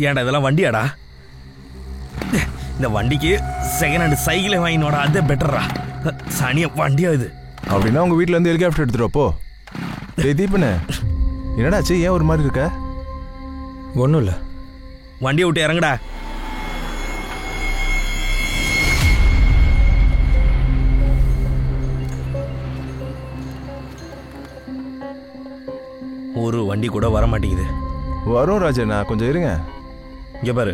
ஏன்டா இதெல்லாம் வண்டியாடா? இந்த வண்டிக்கு செகண்ட் ஹேண்ட் சைக்கிளை வாங்கினோட அதே பெட்டரா. சனிய வண்டியா இது? அப்படின்னா உங்க வீட்டுல இருந்து ஹெலிகாப்டர் எடுத்துருப்போ. தீபனே என்னடாச்சு, ஏன் ஒரு மாதிரி இருக்க? ஒன்றும் இல்லை. வண்டியை விட்டு இறங்குடா. ஒரு வண்டி கூட வர மாட்டேங்குது. வரும் ராஜண்ணா, கொஞ்சம் இருங்க. இங்கே பாரு,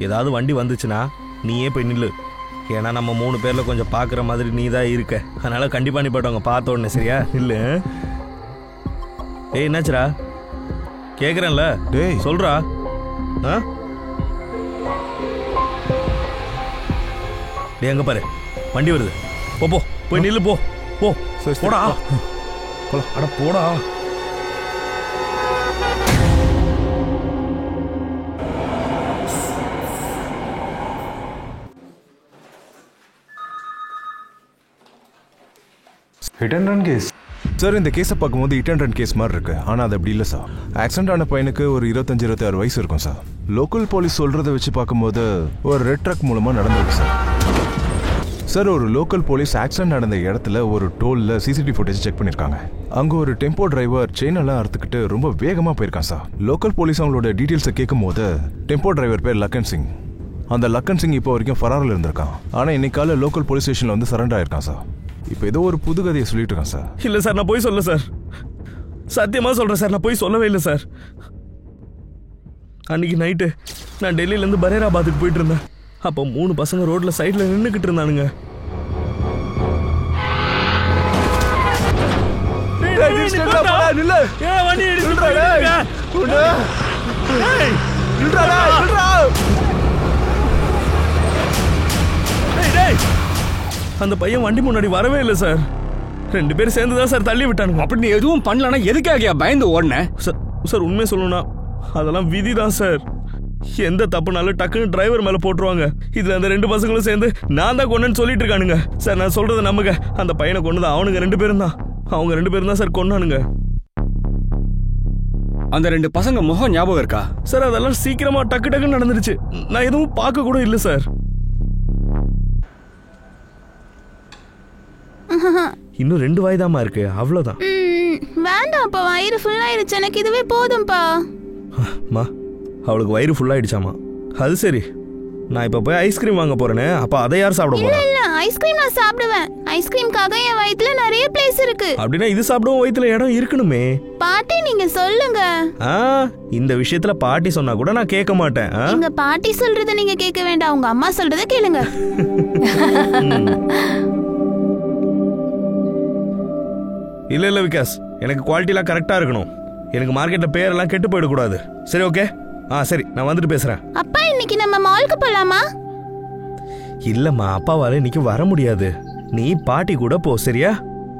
ஏதாவது வண்டி வந்துச்சுன்னா நீயே போய் நில்லு. ஏன்னா நம்ம 3 பேரில் கொஞ்சம் பார்க்குற மாதிரி நீ தான் இருக்க. அதனால் கண்டிப்பாக நீ போய்ட்டவங்க பார்த்த உடனே சரியா நில்லு. ஏய் என்னாச்சுரா? கேட்குறேன்ல, டேய் சொல்கிறா. ஆ டே அங்கே பாரு, வண்டி வருது. போ போய் நில்லு. போ போடா. அட போடா. Hit and run case sir. இந்த கேஸை பார்க்கும்போது ஹிட் அண்ட் ரன் கேஸ் மாதிரி இருக்கு. ஆனால் அது அப்படி இல்லை சார். ஆக்சிடென்ட் ஆன பையனுக்கு ஒரு 25-26 வயசு இருக்கும் சார். லோக்கல் போலீஸ் சொல்றதை வச்சு பார்க்கும்போது ஒரு ரெட் ட்ரக் மூலமா நடந்திருக்கு சார். சார், ஒரு லோக்கல் போலீஸ் ஆக்சிடென்ட் நடந்த இடத்துல ஒரு டோல்ல சிசிடிவி ஃபுட்டேஜ் செக் பண்ணிருக்காங்க. அங்க ஒரு டெம்போ டிரைவர் செயின் எல்லாம் அறுத்துக்கிட்டு ரொம்ப வேகமா போயிருக்கான் சார். லோக்கல் போலீஸ் அவங்களோட டீட்டெயில்ஸை கேட்கும் போது டெம்போ டிரைவர் பேர் லக்கன் சிங். அந்த லக்கன் சிங் இப்போ வரைக்கும் ஃபராரில் இருந்திருக்கான். ஆனால் இன்னைக்கு காலை லோக்கல் போலீஸ் ஸ்டேஷன்ல வந்து சரண்டர் ஆயிருக்கான் சார். இப்போ ஏதோ ஒரு புது கதையை சொல்லிட்டு இருக்கான் சார். இல்லை சார், நான் போய் சொல்ல சார். சத்தியமாக சொல்கிறேன் சார், நான் போய் சொல்லவே இல்லை சார். அன்னைக்கு நைட்டு நான் டெல்லியிலேருந்து பரேராபாத்துக்கு போயிட்டு இருந்தேன். அப்போ 3 பசங்க ரோட்ல சைடில் நின்றுக்கிட்டு இருந்தானுங்க. அந்த பையன் வண்டி முன்னாடி வரவே இல்லை சார். 2 பேரும் சேர்ந்து தான் சார் தள்ளி விட்டானுங்க. அப்படி நீ எதுவும் பண்ணலன்னா எதுக்காக பயந்து ஓடுன? சார் உண்மையை சொல்லணும்னா அதெல்லாம் விதி தான் சார். எந்த தப்புனாலும் டக்குன்னு டிரைவர் மேல போட்டுருவாங்க. இதுல அந்த 2 பசங்களும் சேர்ந்து நான் தான் கொன்னேன்னு சொல்லிட்டு இருக்கானுங்க. சார் நான் சொல்றதை நம்புங்க, அந்த பையனை கொன்னது அவனுங்க 2 பேரும் தான். அவங்க 2 பேரும் தான் சார் கொன்னானுங்க. அந்த 2 பசங்க முகம் ஞாபகம் இருக்கா? சார் அதெல்லாம் சீக்கிரமா டக்குன்னு நடந்துருச்சு. நான் எதுவும் பார்க்க கூட இல்லை சார். இன்னும் 2 வாய்தாமா இருக்கு, அவ்வளவுதான். வேண்டாம்ப்பா, வயிறு ஃபுல் ஆயிடுச்சு, எனக்கு இதுவே போதும்பா. மா, அவளுக்கு வயிறு ஃபுல் ஆயிடுச்சாமா. அது சரி, நான் இப்ப போய் ஐஸ்கிரீம் வாங்க போறேனே, அப்ப அதை யார் சாப்பிட போறா? இல்ல ஐஸ்கிரீம் நான் சாப்பிடுவேன். ஐஸ்கிரீம்காக என் வயித்துல நிறைய பிளேஸ் இருக்கு. அப்படின்னா இது சாப்பிடவும் வயித்துல இடம் இருக்கணுமே. பாட்டி நீங்க சொல்லுங்க. இந்த விஷயத்துல பாட்டி சொன்னா கூட நான் கேட்க மாட்டேன். எங்க பாட்டி சொல்றத நீங்க கேட்க வேண்டாம், உங்க அம்மா சொல்றத கேளுங்க. இல்ல விகாஸ், எனக்கு குவாலிட்டிலாம் கரெக்டா இருக்கணும். எனக்கு மார்க்கெட்ல பேரெல்லாம் கெட்டு போயிடக்கூடாது. சரி ஓகே, சரி நான் வந்துட்டு பேசுறேன். அப்பா இன்னைக்கு நம்ம மாலுக்கு போலாமா? இல்லம்மா, அப்பாவால இன்னைக்கு வர முடியாது. நீ பாட்டி கூட போ, சரியா?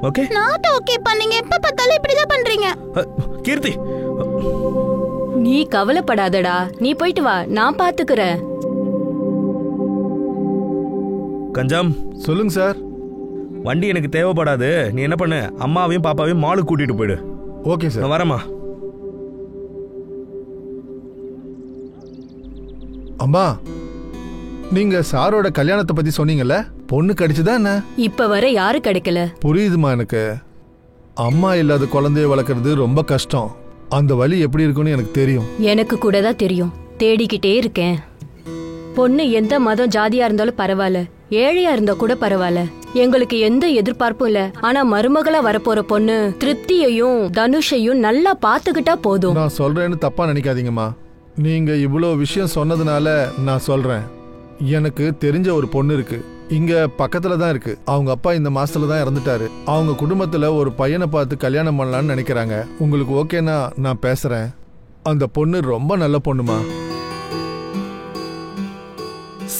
ஓகே நாட் ஓகே பண்ணீங்க. எப்ப பார்த்தாலும் இப்படிதான் பண்றீங்க. கீர்த்தி, நீ கவலைப்படாதடா, நீ போயிட்டு வா, நான் பாத்துக்கிறேன். கஞ்சாம் சொல்லுங்க சார். வண்டி எனக்கு தேவைப்படாது. நீ என்ன பண்ணு, அம்மாவையும் பாப்பாவையும் மாலுக்கு கூட்டிட்டு போயிடு. Okay sir. நான் வரேம்மா. அம்மா, நீங்க சாரோட கல்யாணத்தை பத்தி சொன்னீங்கல்ல, பொண்ணு கிடைச்சதா என்ன? இப்ப வர யாரு கிடைக்கல. புரியுதுமா எனக்கு. அம்மா இல்லாத குழந்தைய வளர்க்கறது ரொம்ப கஷ்டம். அந்த வலி எப்படி இருக்குன்னு எனக்கு தெரியும். எனக்கு கூட தான் தெரியும். தேடிக்கிட்டே இருக்கேன். பொண்ணு எந்த மதம் ஜாதியா இருந்தாலும் பரவாயில்ல, ஏழையா இருந்தா கூட பரவாயில்ல, எங்களுக்கு எந்த எதிர்பார்ப்பும் இல்ல. ஆனா மருமகளா வரப்போற பொண்ணு திருப்தியையும் தனுஷையும் நல்லா பாத்துக்கிட்டா போதும். நான் சொல்றேன்னு தப்பா நினைக்காதீங்கம்மா. நீங்க இவ்வளவு விஷயம் சொன்னதுனால நான் சொல்றேன். எனக்கு தெரிஞ்ச ஒரு பொண்ணு இருக்கு, இங்க பக்கத்துல தான் இருக்கு. அவங்க அப்பா இந்த மாசத்துல தான் இறந்துட்டாரு. அவங்க குடும்பத்துல ஒரு பையனை பார்த்து கல்யாணம் பண்ணலான்னு நினைக்கிறாங்க. உங்களுக்கு ஓகேனா நான் பேசுறேன். அந்த பொண்ணு ரொம்ப நல்ல பொண்ணுமா.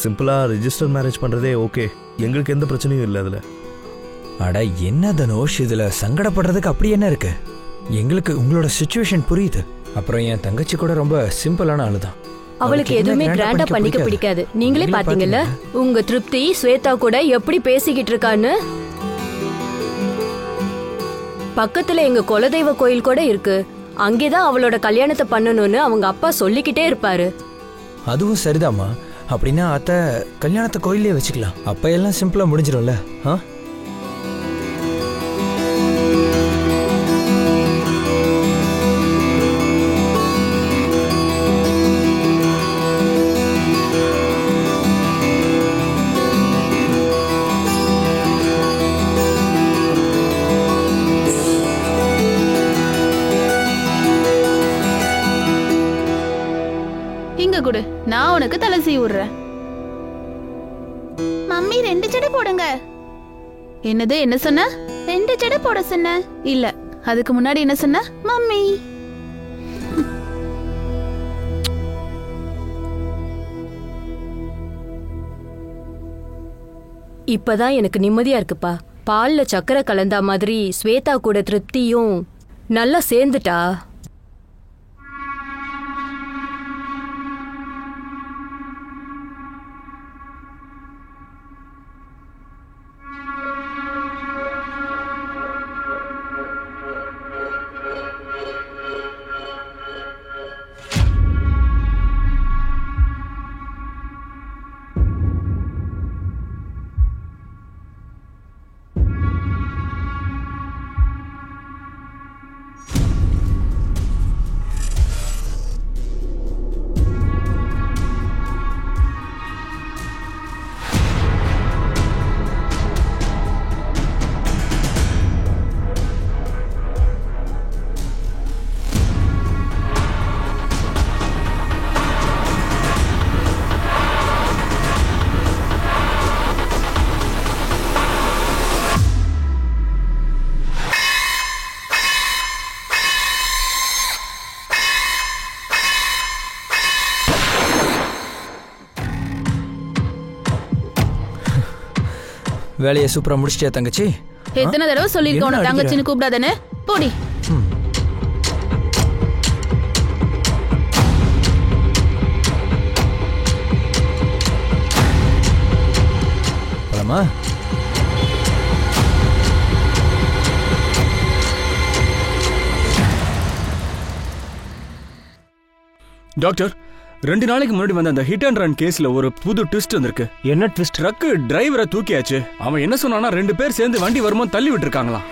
சிம்பிளா ரெஜிஸ்டர் மேரேஜ் பண்றதே ஓகே, எங்களுக்கு எந்த பிரச்சனையும் இல்லை அதுல. அட என்ன தனுஷ், இதுல சங்கடப்படுறதுக்கு அப்படி என்ன இருக்கு? எங்களுக்கு உங்களோட சிச்சுவேஷன் புரியுது. அப்புறம் என் தங்கச்சி கூட ரொம்ப சிம்பிளான ஆளுதான். அவளுக்கு எதுவுமே கிராண்டா பண்ணிக்க பிடிக்காது. நீங்களே பாத்தீங்கல்ல உங்க திருப்தி ஸ்வேதா கூட எப்படி பேசிக்கிட்டு இருக்கான்னு. பக்கத்துல எங்க குலதெய்வ கோயில் கூட இருக்கு. அங்கேதான் அவளோட கல்யாணத்தை பண்ணணும்னு அவங்க அப்பா சொல்லிக்கிட்டே இருப்பாரு. அதுவும் சரிதாம்மா. அப்படின்னா அத்தை கல்யாணத்தை கோயிலே வச்சுக்கலாம். அப்ப எல்லாம் சிம்பிளா முடிஞ்சிடும்ல. இங்க கொடு, நான் உனக்கு தலை சீவி விடுறேன். மம்மி 2 ஜடை போடுங்க. என்னது, என்ன சொன்ன? 2 ஜடை போட சொன்ன. இல்ல, அதுக்கு முன்னாடி என்ன சொன்ன? மம்மி. இப்பதான் எனக்கு நிம்மதியா இருக்குப்பா. பால்ல சக்கரை கலந்தா மாதிரி ஸ்வேதா கூட திருப்தியும் நல்லா சேர்ந்துட்டா. வேலையை சூப்பரா முடிச்சிட்டியா தங்கச்சி? எத்தனை தடவை சொல்லிருக்கோம் உனக்கு தங்கச்சின்னு கூப்பிடாதேன்னு? போடி. போலாமா? டாக்டர், 2 நாளைக்கு முன்னாடி வந்த அந்த ஹிட் அண்ட் ரன் கேஸ்ல ஒரு புது ட்விஸ்ட் வந்திருக்கு. என்ன ட்விஸ்ட்? ட்ரக் டிரைவரை தூக்கியாச்சு. அவன் என்ன சொன்னானா 2 பேர் சேர்ந்து வண்டி வருமோ தள்ளி விட்டுருக்காங்களாம்.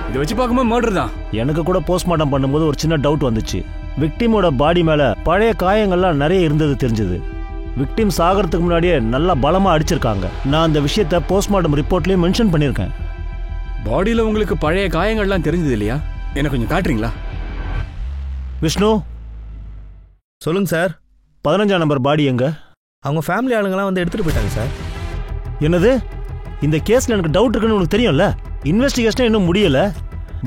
இதை வச்சு பார்க்கும்போது மர்டர் தான். எனக்கு கூட போஸ்ட்மார்ட்டம் பண்ணும்போது ஒரு சின்ன டவுட் வந்துச்சு. விக்டிமோட பாடி மேல பழைய காயங்கள்லாம் நிறைய இருந்தது தெரிஞ்சது. விக்டிம் சாகிறதுக்கு முன்னாடியே நல்லா பலமா அடிச்சிருக்காங்க. நான் அந்த விஷயத்த போஸ்ட்மார்ட்டம் ரிப்போர்ட்லயும் மென்ஷன் பண்ணியிருக்கேன். பாடியில உங்களுக்கு பழைய காயங்கள்லாம் தெரிஞ்சது இல்லையா? எனக்கு கொஞ்சம் காட்டுறீங்களா? விஷ்ணு, சொல்லுங்க சார். 15ஆம் நம்பர் பாடி எங்க? அவங்க ஃபேமிலி ஆளுங்கெல்லாம் வந்து எடுத்துட்டு போயிட்டாங்க சார். என்னது? இந்த கேஸ்ல எனக்கு டவுட் இருக்குன்னு உனக்கு தெரியும்ல. இன்வெஸ்டிகேஷன் இன்னும் முடியல.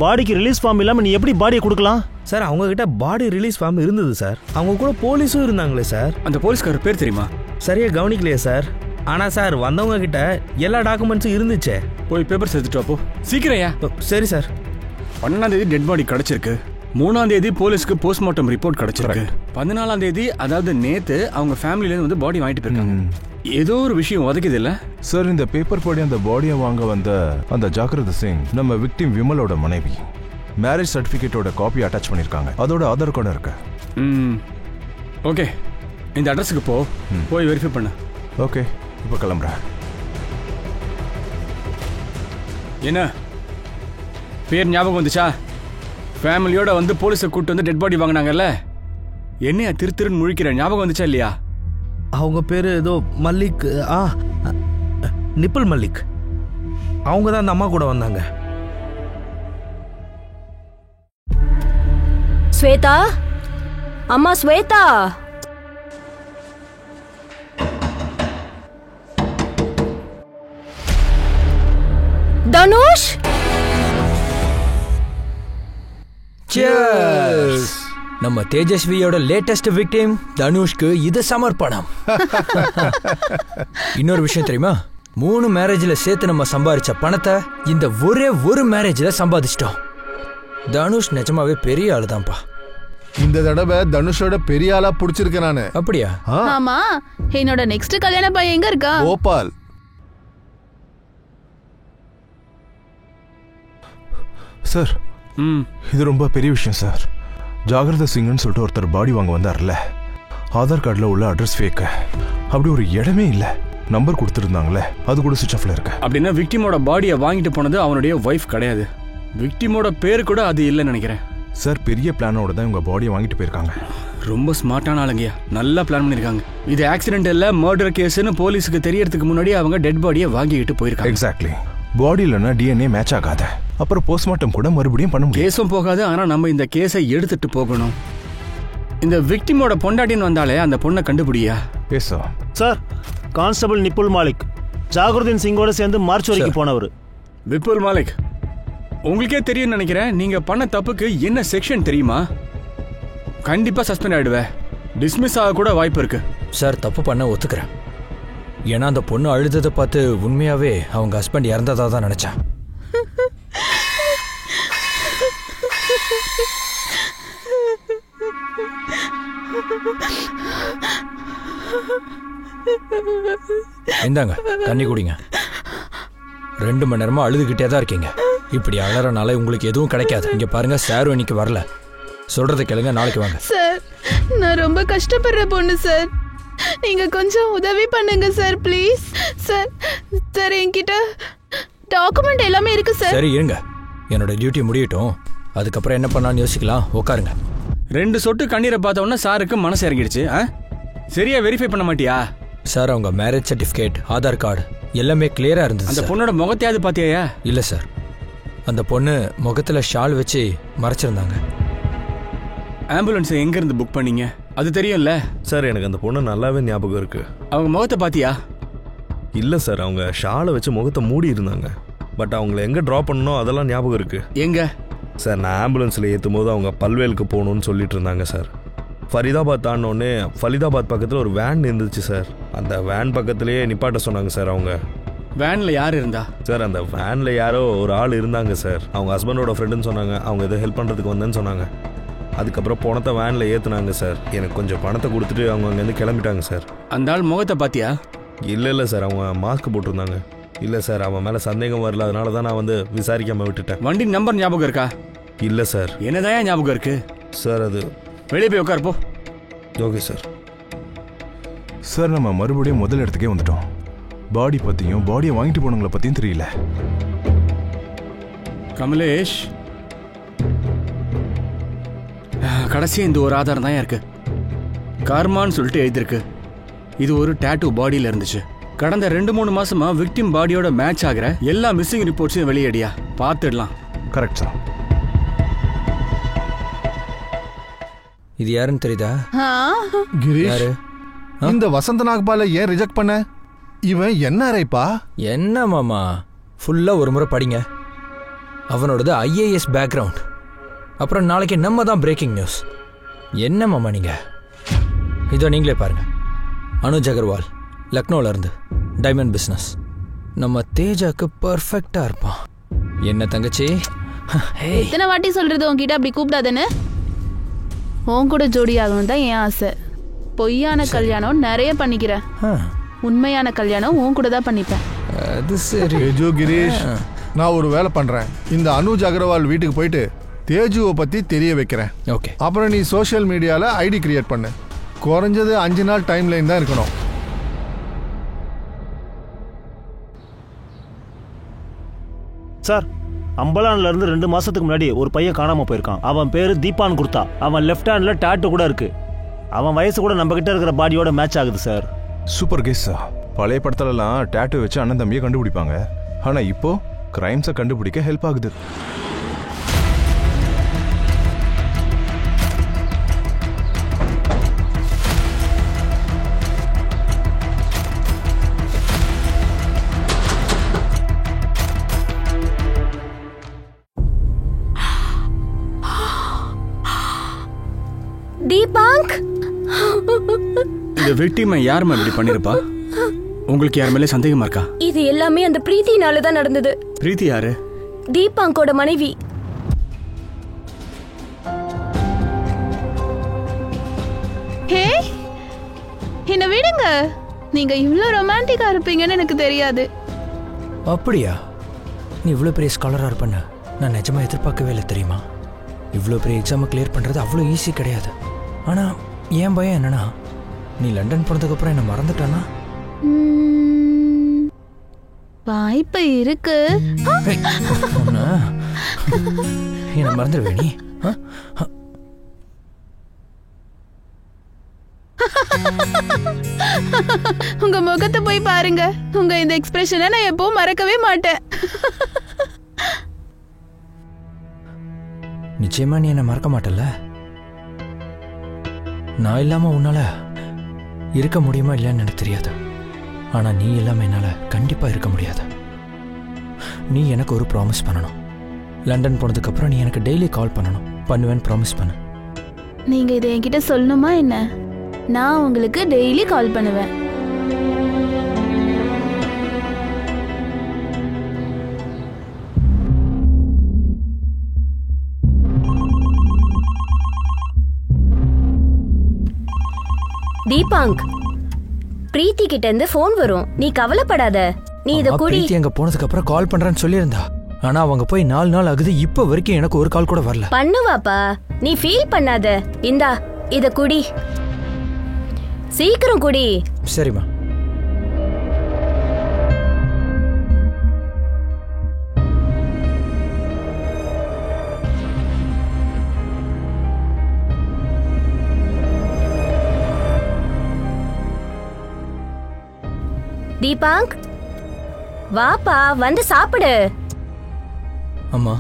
பாடிக்கு ரிலீஸ் ஃபார்ம் இல்லாம நீ எப்படி பாடியை கொடுக்கலாம்? சார், அவங்க கிட்ட பாடி ரிலீஸ் ஃபார்ம் இருந்தது சார். அவங்க கூட போலீஸும் இருந்தாங்களே சார். அந்த போலீஸ்காரர் பேர் தெரியுமா? சரியா கவனிக்கலையே சார். ஆனா சார், வந்தவங்க கிட்ட எல்லா டாக்குமெண்ட்ஸும் இருந்துச்சே. போய் பேப்பர்ஸ் எடுத்துட்டு அப்போ சீக்கிரம். சரி சார். 12ஆம் தேதி டெட் பாடி கிடைச்சிருக்கு. 3ஆம் தேதி போலீஸ்க்கு போஸ்ட்மார்ட்டம் ரிப்போர்ட் கிடைச்சிருக்கு. 14ஆம் தேதி, அதாவது நேத்து, அவங்க ஃபேமிலில இருந்து வந்து பாடி வாங்கிட்டு போயிருக்காங்க. ஏதோ ஒரு விஷயம் உதைக்குது இல்ல சார்? இந்த பேப்பர் படி அந்த பாடியை வாங்க வந்த அந்த ஜாகிரத சிங் நம்ம விக்டிம் விமலோட மனைவி. மேரேஜ் சர்டிபிகேட்டோட காப்பி அட்டாச் பண்ணிருக்காங்க. அதோட ஆதார் கார்டு இருக்கு. ஓகே, இந்த அட்ரஸுக்கு போய் வெரிஃபை பண்ணு. ஓகே, இப்போ கிளம்புறேன். என்ன பேர் ஞாபகம் வந்துச்சா? ஃபேமிலியோட வந்து போலீஸை கூட்டு வந்து டெட் பாடி வாங்கினாங்கல்ல. என்னையா திருன்னு முழிக்கிற? ஞாபகம் வந்துச்சா இல்லையா? அவங்க பேரு ஏதோ மல்லிக். நிப்பிள் மல்லிக். அவங்க தான் அந்த அம்மா கூட வந்தாங்க. ஸ்வேதா, அம்மா ஸ்வேதா. தனுஷ், Cheers! நம்ம தேஜஸ்வியோட லேட்டஸ்ட் விக்டிம் தனுஷ்க்கு இது சமர்ப்பணம். இன்னொரு விஷயம் தெரியுமா? 3 மேரேஜ்ல சேர்த்து நம்ம சம்பாதிச்ச பணத்தை இந்த ஒரே ஒரு மேரேஜ்ல சம்பாதிச்சிட்டோம். தனுஷ் நிஜமாவே பெரிய ஆளுதான்ப்பா. இந்த தடவை தனுஷோட பெரிய ஆளா புடிச்சிருக்கேன் நானு. அப்படியா? ஆமா, என்னோட நெக்ஸ்ட் கல்யாண பையன் எங்க இருக்கா? கோபால். சார், இது ரொம்ப பெரிய விஷயம் சார். ஜாகிரத சிங்னு சொல்லிட்டு ஒருத்தர் பாடி வாங்க வந்தார்ல, ஆதார் கார்டில் உள்ள அட்ரஸ் ஃபேக்கு. அப்படி ஒரு இடமே இல்லை. நம்பர் கொடுத்துருந்தாங்களே, அது கூட சுவிட்ச் ஆஃப்ல இருக்கு. அப்படின்னா விக்டிமோட பாடியை வாங்கிட்டு போனது அவனுடைய ஒய்ஃப் கிடையாது. விக்டிமோட பேர் கூட அது இல்லைன்னு நினைக்கிறேன். சார் பெரிய பிளானோட தான் இவங்க பாடியை வாங்கிட்டு போயிருக்காங்க. ரொம்ப ஸ்மார்ட்டான ஆளுங்கயா, நல்லா பிளான் பண்ணிருக்காங்க. இது ஆக்சிடென்ட் இல்ல மர்டர் கேஸ்னு போலீஸுக்கு தெரியறதுக்கு முன்னாடி அவங்க டெட் பாடியை வாங்கிட்டு போயிருக்காங்க. எக்ஸாக்ட்லி. பாடி இல்லைன்னா டிஎன்ஏ மேட்ச் ஆகாத, அப்புறம் போஸ்ட்மார்ட்டம் கூட மறுபடியும் பண்ண முடியும். கேஸும் போகாது. ஆனா நம்ம இந்த கேஸை எடுத்துட்டு போகணும். இந்த விக்டிமோட பொண்டாட்டின்னு வந்தாலே அந்த பொண்ணை கண்டுபிடியா? Yes sir. Sir, constable Nipul Malik Jahuruddin சிங்கோட சேர்ந்து மார்ச் வரைக்கும் போனவர். விப்புல் மாலிக், உங்களுக்கே தெரியும் நினைக்கிறேன். நீங்க பண்ண தப்புக்கு என்ன செக்ஷன் தெரியுமா? கண்டிப்பா சஸ்பெண்ட் ஆயிடுவேன். டிஸ்மிஸ் ஆக கூட வாய்ப்பு இருக்கு. சார் தப்பு பண்ண ஒத்துக்கிறேன். ஏன்னா அந்த பொண்ணு அழுததை பார்த்து உண்மையாவே அவங்க ஹஸ்பண்ட் இறந்ததா தான் நினைச்சேன். இந்தாங்க தண்ணி குடிங்க. 2 மணி நேரமா அழுதுகிட்டே தான் இருக்கீங்க. இப்படி அழறனால உங்களுக்கு எதுவும் கிடைக்காது. இங்க பாருங்க, சார் இன்னைக்கு வரல. சொல்றதை கேளுங்க, நாளைக்கு வாங்க. சார் நான் ரொம்ப கஷ்டப்படுற பொண்ணு சார். நீங்க கொஞ்சம் உதவி பண்ணுங்க சார் ப்ளீஸ். சார் சார் என்கிட்ட டாக்குமெண்ட் எல்லாமே இருக்கு சார். சரி இருங்க, என்னோட டியூட்டி முடியட்டும். அதுக்கப்புறம் என்ன பண்ணலாம்னு யோசிக்கலாம். உட்காருங்க. 2 சொட்டு கண்ணீரை பார்த்த உடனே சாருக்கு மனசு இறங்கிடுச்சு. சரியா வெரிஃபை பண்ண மாட்டியா? சார் அவங்க மேரேஜ் சர்டிஃபிகேட், ஆதார் கார்டு எல்லாமே கிளியரா இருந்தது. அந்த பொண்ணோட முகத்தையாவது பாத்தியா? இல்ல சார், அந்த பொண்ணு முகத்துல ஷால் வச்சு மறைச்சிருந்தாங்க. ஆம்புலன்ஸ் எங்க இருந்து புக் பண்ணீங்க? அது தெரியும்ல சார். எனக்கு அந்த பொண்ணு நல்லாவே ஞாபகம் இருக்கு. அவங்க முகத்தை பாத்தியா? இல்ல சார், அவங்க ஷாலை வச்சு முகத்தை மூடி இருந்தாங்க. பட் அவங்கள எங்க டிராப் பண்ணணும் அதெல்லாம் ஞாபகம் இருக்கு. எங்க சார்? நான் ஆம்புலன்ஸ்ல ஏற்றும் போது அவங்க பல்வேலுக்கு போகணும்னு சொல்லிட்டு இருந்தாங்க சார். ஃபரிதாபாத் தாண்டோடனே ஃபரிதாபாத் பக்கத்தில் ஒரு வேன் இருந்துச்சு சார். அந்த வேன் பக்கத்துலேயே நிப்பாட்ட சொன்னாங்க சார். அவங்க வேன்ல யார் இருந்தா? சார் அந்த வேனில் யாரோ ஒரு ஆள் இருந்தாங்க சார். அவங்க ஹஸ்பண்டோட ஃப்ரெண்டுன்னு சொன்னாங்க. அவங்க எதோ ஹெல்ப் பண்ணுறதுக்கு வந்தேன்னு சொன்னாங்க. அதுக்கப்புறம் பணத்தை வேனில் ஏற்றுனாங்க சார். எனக்கு கொஞ்சம் பணத்தை கொடுத்துட்டு அவங்க அங்கேருந்து கிளம்பிட்டாங்க சார். அந்த ஆள் முகத்தை பாத்தியா? இல்லை சார், அவங்க மாஸ்க் போட்டிருந்தாங்க. இல்லை சார், அவன் மேலே சந்தேகம் வரல, அதனால தான் நான் வந்து விசாரிக்காமல் விட்டுட்டேன். வண்டி நம்பர் ஞாபகம் இருக்கா? இல்லை சார். என்னதான் ஞாபகம் இருக்கு சார்? அது வெளியே போய் உட்கார் போ. Okay sir. சார் நம்ம மறுபடியும் முதல் இடத்துக்கே வந்துட்டோம். பாடி பற்றியும் பாடியை வாங்கிட்டு போனவங்களை பற்றியும் தெரியல. கமலேஷ், கடைசியா இந்த ஒரு ஆதாரம் தான் இருக்கு. கர்மான்னு சொல்லிட்டு எழுதிருக்கு. இது ஒரு டாட்டூ பாடியில இருந்துச்சு. கடந்த 2-3 மாசமா விக்டிம் பாடியோட மேட்ச் ஆகிற எல்லா மிஸ்ஸிங் ரிப்போர்ட்ஸையும் வெளியடியா பார்த்துடலாம். Correct sir. இது யாருன்னு தெரியுதா? கிரீஷ், இந்த வசந்த நாக்பால ஏன் ரிஜெக்ட் பண்ண? இவன் என்ன அறைப்பா? என்ன மாமா, ஃபுல்லா ஒரு முறை படிங்க. அவனோடது ஐஏஎஸ் பேக்ரவுண்ட். அப்புறம் நாளைக்கு நம்ம தான் பிரேக்கிங் நியூஸ். என்ன மாமா நீங்க? இதோ நீங்களே பாருங்க. அனுஜ் அகர்வால், லக்னோல இருந்து, டைமண்ட் பிசினஸ். நம்ம தேஜாக்கு பர்ஃபெக்டா இருப்பான். என்ன தங்கச்சி? எத்தனை வாட்டி சொல்றது உன்கிட்ட அப்படி கூப்பிடாதேன்னு? உன் கூட ஜோடி ஆகணும் தான் என் ஆசை. பொய்யான கல்யாணம் நிறைய பண்ணிக்கிறேன். உண்மையான கல்யாணம் உன் கூட தான் பண்ணிப்பேன். அது சரி. தேஜு, கிரீஷ், நான் ஒரு வேலை பண்றேன். இந்த அனுஜ் அகர்வால் வீட்டுக்கு போயிட்டு தேஜுவை பத்தி தெரிய வைக்கிறேன். ஓகே. அப்புறம் நீ சோஷியல் மீடியால ஐடி கிரியேட் பண்ணு. குறைஞ்சது 5 நாள் டைம் லைன் தான் இருக்கணும். சார், அம்பலான்ல இருந்து 2 மாசத்துக்கு முன்னாடி ஒரு பையன் காணாம போயிருக்கான். அவன் பேரு தீபான் குர்தா. அவன் லெஃப்ட் ஹேண்ட்ல டாட்டூ கூட இருக்கு. அவன் வயசு கூட நம்ம கிட்ட இருக்கிற பாடியோட மேட்ச் ஆகுது சார். Super gas sir. பழைய படத்துலலாம் டாட்டூ வச்சு அண்ணன் தம்பியை கண்டுபிடிப்பாங்க. ஆனா இப்போ கிரைம்ஸை கண்டுபிடிக்க ஹெல்ப் ஆகுது. தீபாங்க், இந்த விக்டிமை யாருமா இப்படி பண்ணிருப்பா? உங்களுக்கு யார் மேலே சந்தேகமா இருக்கா? இது எல்லாமே அந்த பிரீத்தினால தான் நடந்தது. பிரீத்தி யாரு? தீபாங்கோட மனைவி. ஹே, என்ன விடுங்க. நீங்க இவ்வளவு ரொமான்டிக்கா இருப்பீங்கன்னு எனக்கு தெரியாது. அப்படியா? நீ இவ்வளவு பெரிய ஸ்காலரா இருப்பேன்னு நான் நிஜமா எதிர்பார்க்கவே இல்லை தெரியுமா? இவ்வளோ பெரிய எக்ஸாமை கிளியர் பண்ணுறது அவ்வளோ ஈஸி கிடையாது. ஆனால் என் பயம் என்னன்னா, நீ லண்டன் போனதுக்கப்புறம் என்னை மறந்துட்டானா? வாய்ப்பு இருக்கு. என்ன மறந்துடுவே நீ? உங்க முகத்தை போய் பாருங்க. உங்க இந்த எக்ஸ்பிரஷனை நான் எப்பவும் மறக்கவே மாட்டேன். நிச்சயமா நீ என்ன மறக்க மாட்டல? நான் இல்லாம உன்னால இருக்க முடியுமா இல்லையான்னு எனக்கு தெரியாது. ஆனா நீ இல்லாம என்னால கண்டிப்பா இருக்க முடியாது. நீ எனக்கு ஒரு ப்ராமிஸ் பண்ணணும். லண்டன் போனதுக்கு அப்புறம் நீ எனக்கு டெய்லி கால் பண்ணணும். பண்ணுவேன்னு ப்ராமிஸ் பண்ணு. நீங்க இதை என்கிட்ட சொல்லணுமா என்ன? நான் உங்களுக்கு டெய்லி கால் பண்ணுவேன். தீபாங்க், பிரீத்தி கிட்ட இருந்து போன் வரும். நீ கவலைப்படாத. நீ இத கூடி. பிரீத்தி அங்க போனதுக்கு அப்புறம் கால் பண்றேன்னு சொல்லியிருந்தா. ஆனா அவங்க போய் 4 நாள் ஆகுது. இப்ப வரைக்கும் எனக்கு ஒரு கால் கூட வரல. பண்ணுவாப்பா, நீ ஃபீல் பண்ணாத. இந்தா இத குடி, சீக்கிரம் குடி. சரிம்மா. தீபாங்க், வாப்பா, வந்து சாப்பிடு. அம்மா,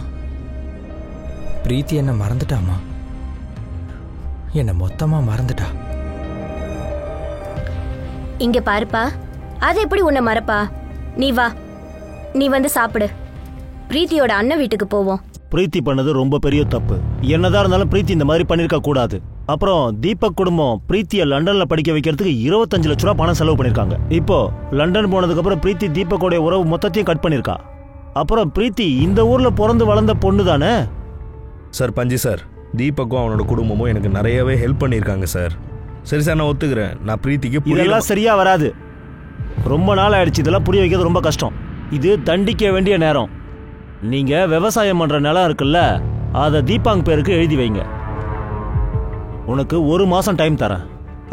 பிரீத்தி என்ன மறந்துட்டாமா? என்ன மொத்தமா மறந்துட்டா. இங்க பாருப்பா, அது எப்படி உன்னை மறப்பா? நீ வா, நீ வந்து சாப்பிடு. பிரீத்தியோட அண்ணன் வீட்டுக்கு போவோம். பிரீத்தி பண்ணது ரொம்ப பெரிய தப்பு. என்னதான் இருந்தாலும் பிரீத்தி இந்த மாதிரி பண்ணிருக்க கூடாது. அப்புறம் தீபக் குடும்பம் பிரீத்தியை லண்டன்ல படிக்க வைக்கிறதுக்கு 25 லட்ச ரூபா பணம் செலவு பண்ணிருக்காங்க. இப்போ லண்டன் போனதுக்கு அப்புறம் பிரீத்தி தீபக்கோடைய உறவு மொத்தத்தையும் கட் பண்ணிருக்கா. அப்புறம் பிரீத்தி இந்த ஊர்ல பிறந்து வளர்ந்த பொண்ணு தானே. சார் பஞ்சி சார், தீபக்கும் அவனோட குடும்பமும் எனக்கு நிறையவே ஹெல்ப் பண்ணியிருக்காங்க சார். சரி சார், நான் ஒத்துக்கிறேன். நான் பிரீத்திக்கு இதெல்லாம் சரியா வராது. ரொம்ப நாள் ஆயிடுச்சு. இதெல்லாம் புரிய வைக்கிறது ரொம்ப கஷ்டம். இது தண்டிக்க வேண்டிய நேரம். நீங்க விவசாயம் பண்ற நிலம் இருக்குல்ல, அதை தீபாங் பேருக்கு எழுதி வைங்க. உனக்கு 1 மாசம் டைம் தரேன்.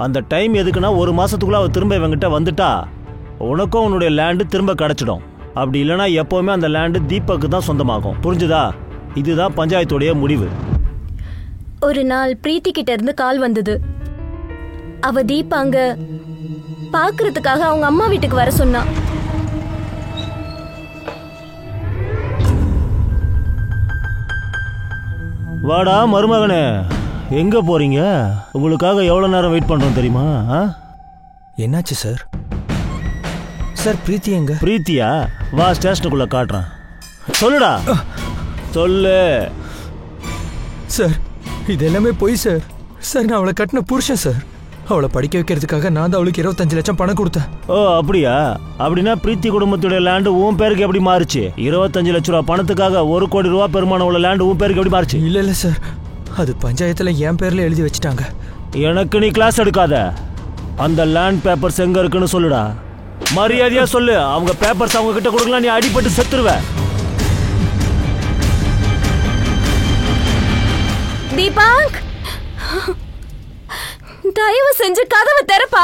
அந்த டைம் எதுக்குன்னா 1 மாசத்துக்குள்ள அவ திரும்ப இவங்கிட்ட வந்துட்டா உனக்கும் உன்னுடைய லேண்டு திரும்ப கிடைச்சிடும். அப்படி இல்லைன்னா எப்பவுமே அந்த லேண்டு தீபக்கு தான் சொந்தமாகும். புரிஞ்சுதா? இதுதான் பஞ்சாயத்துடைய முடிவு. ஒரு நாள் பிரீத்தி கிட்ட இருந்து கால் வந்தது. அவ தீபாங்க பாக்குறதுக்காக அவங்க அம்மா வீட்டுக்கு வர சொன்னா. வாடா மருமகனே, எங்க போறீங்க? உங்களுக்காக எவ்வளவு நேரம் வெயிட் பண்றோம் தெரியுமா? என்னாச்சு சார்? சார் பிரீத்தி எங்க? பிரீத்தியா? வா, ஸ்டேஷனுக்குள்ள காட்டுறேன். சொல்லுடா, சொல்லு. சார் இது எல்லாமே பொய் சார். சார் நான் அவளை கட்டின புருஷன் சார். அவளை படிக்க வைக்கிறதுக்காக நான் தான் அவளுக்கு 25 லட்சம் பணம் கொடுத்தேன். ஓ அப்படியா? அப்படின்னா பிரீத்தி குடும்பத்துடைய லேண்டு உன் பேருக்கு எப்படி மாறுச்சு? 25 லட்ச ரூபா பணத்துக்காக 1 கோடி ரூபா பெருமானம் உள்ள லேண்டு உன் பேருக்கு எப்படி மாறுச்சு? இல்ல இல்ல சார், அது பஞ்சாயத்துல என் பேர்ல எழுதி வச்சுட்டாங்க. எனக்கு நீ கிளாஸ் எடுக்காத. அந்த லேண்ட் பேப்பர்ஸ் எங்க இருக்குன்னு சொல்லுடா. மரியாதையா சொல்லு. அவங்க பேப்பர்ஸ் அவங்க கிட்ட கொடுக்கலாம், நீ அடிபட்டு செத்துருவ. தீபாங்க், தயவு செஞ்சு கதவை திறப்பா.